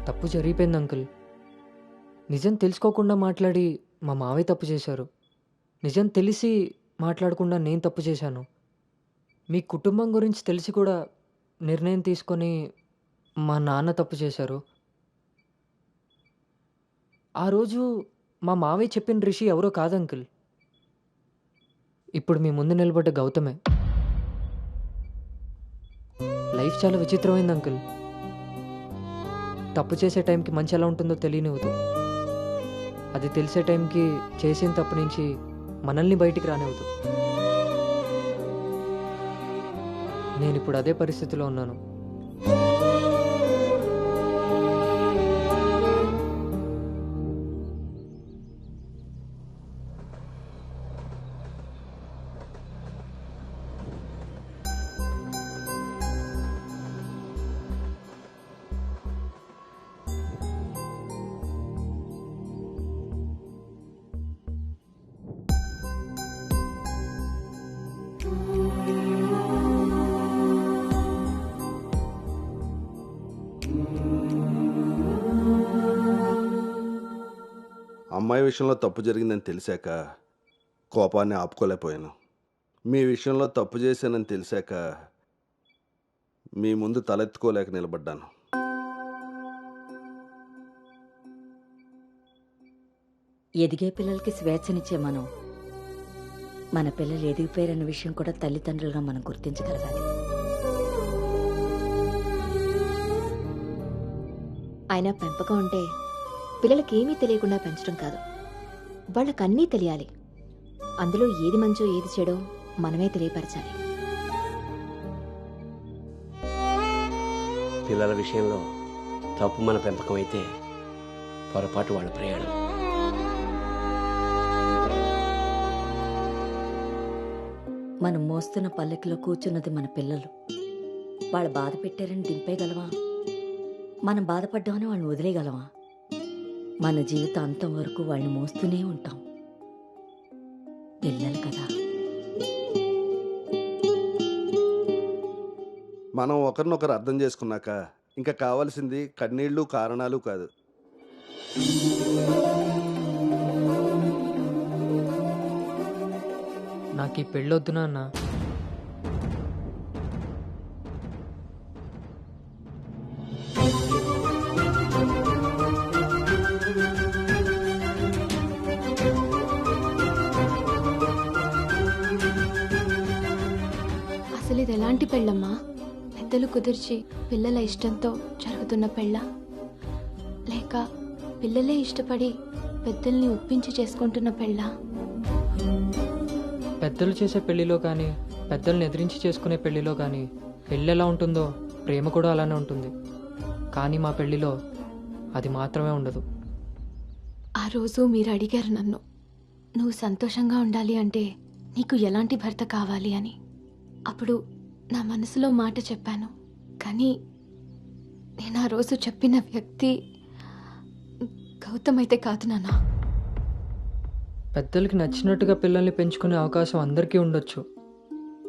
తప్పు జరిగిపోయింది అంకుల్. నిజం తెలుసుకోకుండా మాట్లాడి మా మావయ్య తప్పు చేశారు. నిజం తెలిసి మాట్లాడకుండా నేను తప్పు చేశాను. మీ కుటుంబం గురించి తెలిసి కూడా నిర్ణయం తీసుకొని మా నాన్న తప్పు చేశారు. ఆ రోజు మా మావయ్య చెప్పిన రిషి ఎవరో కాదు అంకుల్, ఇప్పుడు మీ ముందు నిలబడ్డ గౌతమే. లైఫ్ చాలా విచిత్రమైంది అంకుల్. తప్పు చేసే టైంకి మంచి ఎలా ఉంటుందో తెలియనివ్వదు. అది తెలిసే టైంకి చేసిన తప్పు నుంచి మనల్ని బయటికి రానివ్వదు. నేను ఇప్పుడు అదే పరిస్థితిలో ఉన్నాను. అమ్మాయి విషయంలో తప్పు జరిగిందని తెలిసాక కోపాన్ని ఆపుకోలేకపోయాను. మీ విషయంలో తప్పు చేశానని తెలిసాక మీ ముందు తలెత్తుకోలేక నిలబడ్డాను. ఎదిగే పిల్లలకి స్వేచ్ఛనిచ్చే మనం మన పిల్లలు ఎదిగిపోయారన్న విషయం కూడా తల్లిదండ్రులుగా మనం గుర్తించగలగాలి. అయినా పెంపకం అంటే పిల్లలకి ఏమీ తెలియకుండా పెంచడం కాదు, వాళ్ళకి అన్నీ తెలియాలి. అందులో ఏది మంచో ఏది చెడో మనమే తెలియపరచాలి. పిల్లల విషయంలో తప్పు మన పెంపకం అయితే పొరపాటు వాళ్ళ ప్రయాణం. మనం మోస్తున్న పల్లకిలో కూర్చున్నది మన పిల్లలు. వాళ్ళు బాధ పెట్టారని దింపేయగలవా? మనం బాధపడ్డామని వాళ్ళని వదిలేయగలవా? మన జీవితాంతం వరకు వాళ్ళని మోస్తూనే ఉంటాం. పిల్లలు కదా. మనం ఒకరినొకరు అర్థం చేసుకున్నాక ఇంకా కావాల్సింది కన్నీళ్ళు కారణాలు కాదు. నాకు ఈ పెళ్ళొద్దు నాన్న. అసలు ఇది ఎలాంటి పెళ్ళమ్మా? పెద్దలు కుదిర్చి పిల్లల ఇష్టంతో జరుగుతున్న పెళ్ళ, లేక పిల్లలే ఇష్టపడి పెద్దల్ని ఒప్పించి చేసుకుంటున్న పెళ్ళ? పెద్దలు చేసే పెళ్లిలో కానీ పెద్దల్ని ఎదిరించి చేసుకునే పెళ్లిలో కానీ పెళ్ళి ఎలా ఉంటుందో ప్రేమ కూడా అలానే ఉంటుంది. కానీ మా పెళ్లిలో అది మాత్రమే ఉండదు. ఆ రోజు మీరు అడిగారు నన్ను, నువ్వు సంతోషంగా ఉండాలి అంటే నీకు ఎలాంటి భర్త కావాలి అని. అప్పుడు నా మనసులో మాట చెప్పాను. కానీ నేను ఆ రోజు చెప్పిన వ్యక్తి గౌతమ్ అయితే కాదు నాన్న. పెద్దలకి నచ్చినట్టుగా పిల్లల్ని పెంచుకునే అవకాశం అందరికీ ఉండొచ్చు.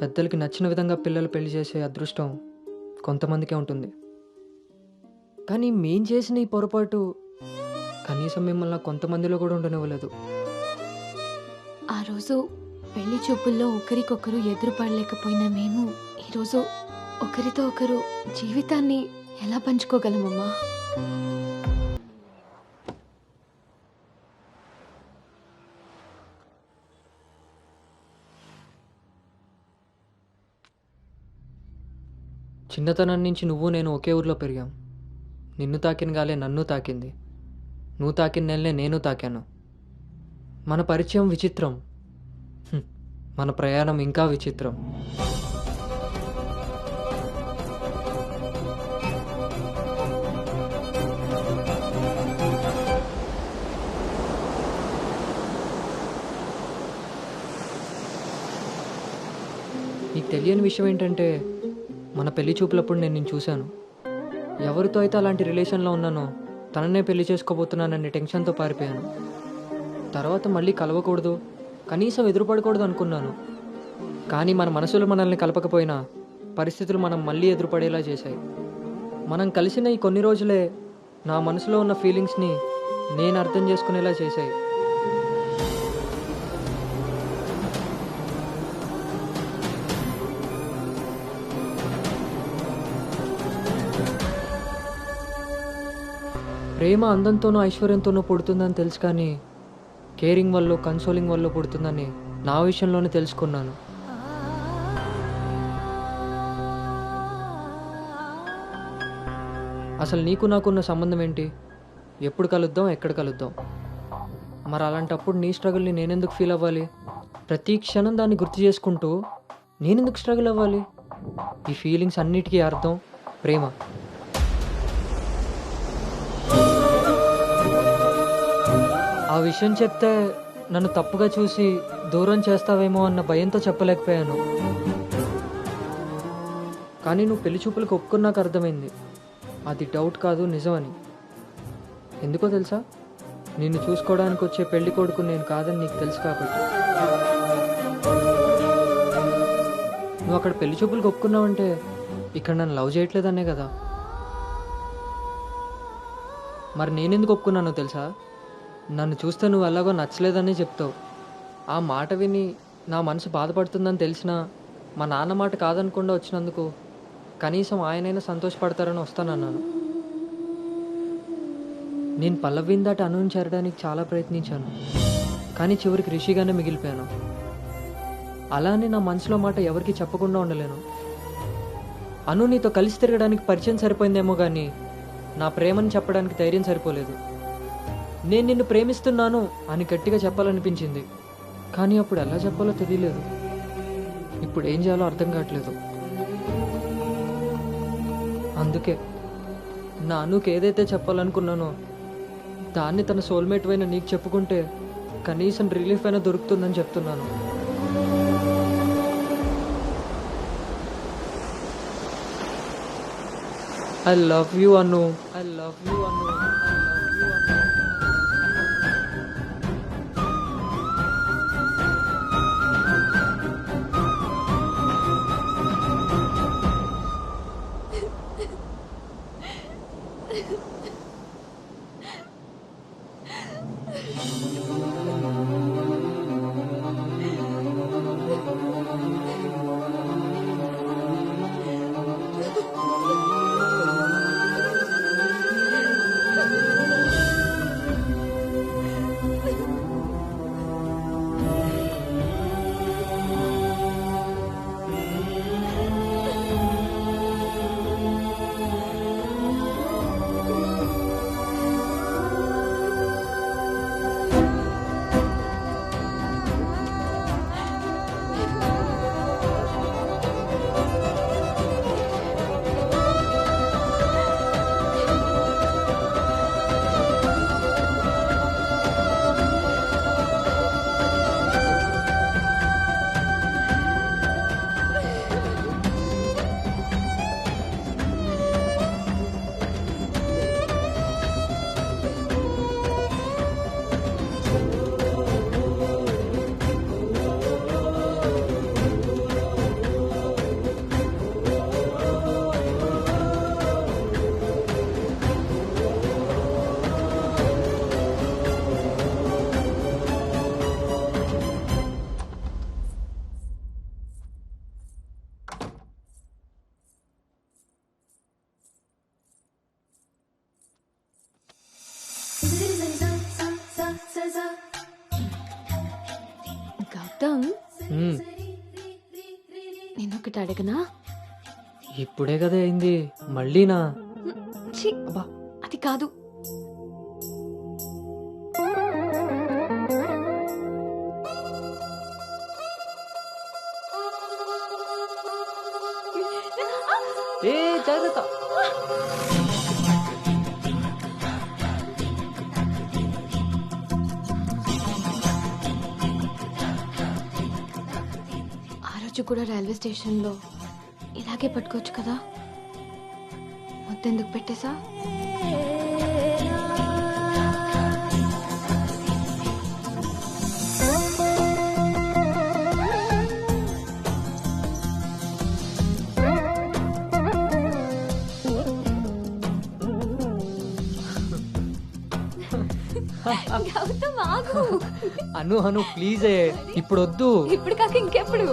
పెద్దలకి నచ్చిన విధంగా పిల్లలు పెళ్లి చేసే అదృష్టం కొంతమందికే ఉంటుంది. కానీ మేం చేసిన ఈ పొరపాటు కనీసం మిమ్మల్ని కొంతమందిలో కూడా ఉండనివ్వలేదు. ఆ రోజు పెళ్లి చూపుల్లో ఒకరికొకరు ఎదురుపడలేకపోయినా మేము ఈరోజు ఒకరితో ఒకరు జీవితాన్ని ఎలా పంచుకోగలమమ్మా? చిన్నతనం నుంచి నువ్వు నేను ఒకే ఊర్లో పెరిగాం. నిన్ను తాకిన గాలే నన్ను తాకింది, నువ్వు తాకిన నెలనే నేను తాకాను. మన పరిచయం విచిత్రం, మన ప్రయాణం ఇంకా విచిత్రం. నీకు తెలియని విషయం ఏంటంటే మన పెళ్లి చూపులప్పుడు నేను నిన్ను చూశాను. ఎవరితో అయితే అలాంటి రిలేషన్లో ఉన్నానో తననే పెళ్లి చేసుకోబోతున్నానని టెన్షన్తో పారిపోయాను. తర్వాత మళ్ళీ కలవకూడదు, కనీసం ఎదురుపడకూడదు అనుకున్నాను. కానీ మన మనసులు మనల్ని కలపకపోయినా పరిస్థితులు మనం మళ్ళీ ఎదురుపడేలా చేశాయి. మనం కలిసిన ఈ కొన్ని రోజులే నా మనసులో ఉన్న ఫీలింగ్స్ని నేను అర్థం చేసుకునేలా చేశాయి. ప్రేమ అందంతోనూ ఐశ్వర్యంతోనూ పుడుతుందని తెలుసు, కానీ కేరింగ్ వల్ల కన్సోలింగ్ వల్ల పుడుతుందని నా విషయంలోనే తెలుసుకున్నాను. అసలు నీకు నాకున్న సంబంధం ఏంటి? ఎప్పుడు కలుద్దాం, ఎక్కడ కలుద్దాం? మరి అలాంటప్పుడు నీ స్ట్రగుల్ని నేనెందుకు ఫీల్ అవ్వాలి? ప్రతి క్షణం దాన్ని గుర్తు చేసుకుంటూ నేనెందుకు స్ట్రగుల్ అవ్వాలి? ఈ ఫీలింగ్స్ అన్నిటికీ అర్థం ప్రేమ. ఆ విషయం చెప్తే నన్ను తప్పుగా చూసి దూరం చేస్తావేమో అన్న భయంతో చెప్పలేకపోయాను. కానీ నువ్వు పెళ్లి చూపులకు ఒప్పుకున్నాక అర్థమైంది అది డౌట్ కాదు, నిజమని. ఎందుకో తెలుసా? నిన్ను చూసుకోవడానికి వచ్చే పెళ్లి కొడుకు నేను కాదని నీకు తెలుసు కాబట్టి. నువ్వు అక్కడ పెళ్లి చూపులకు ఒప్పుకున్నావంటే ఇక్కడ నన్ను లవ్ చేయట్లేదనే కదా. మరి నేనెందుకు ఒప్పుకున్నానో తెలుసా? నన్ను చూస్తే నువ్వు ఎలాగో నచ్చలేదని చెప్తావు. ఆ మాట విని నా మనసు బాధపడుతుందని తెలిసినా మా నాన్న మాట కాదనకుండా వచ్చినందుకు కనీసం ఆయనైనా సంతోషపడతారని వస్తానన్నాను. నేను పల్లవిని దాటి అనుని చేరడానికి చాలా ప్రయత్నించాను, కానీ చివరికి రిషిగానే మిగిలిపోయాను. అలానే నా మనసులో మాట ఎవరికి చెప్పకుండా ఉండలేను. అను నీతో కలిసి తిరగడానికి పరిచయం సరిపోయిందేమో కానీ నా ప్రేమని చెప్పడానికి ధైర్యం సరిపోలేదు. నేను నిన్ను ప్రేమిస్తున్నాను అని గట్టిగా చెప్పాలనిపించింది, కానీ అప్పుడు ఎలా చెప్పాలో తెలియలేదు. ఇప్పుడు ఏం చేయాలో అర్థం కావట్లేదు. అందుకే నా అనుకి ఏదైతే చెప్పాలనుకున్నానో దాన్ని తన సోల్మేట్ అయిన నీకు చెప్పుకుంటే కనీసం రిలీఫ్ అయినా దొరుకుతుందని చెప్తున్నాను. I love you Anu. I love you Anu. Gautam, నేనొకటి అడగనా? ఇప్పుడే కదా అయింది, మళ్ళీనా? ఛీ, అది కాదు. రోజు కూడా రైల్వే స్టేషన్లో ఇలాగే పట్టుకోవచ్చు కదా, మొత్తెందుకు పెట్టేసా? అను అను ప్లీజే ఇప్పుడు వద్దు. ఇప్పుడు కాక ఇంకెప్పుడు?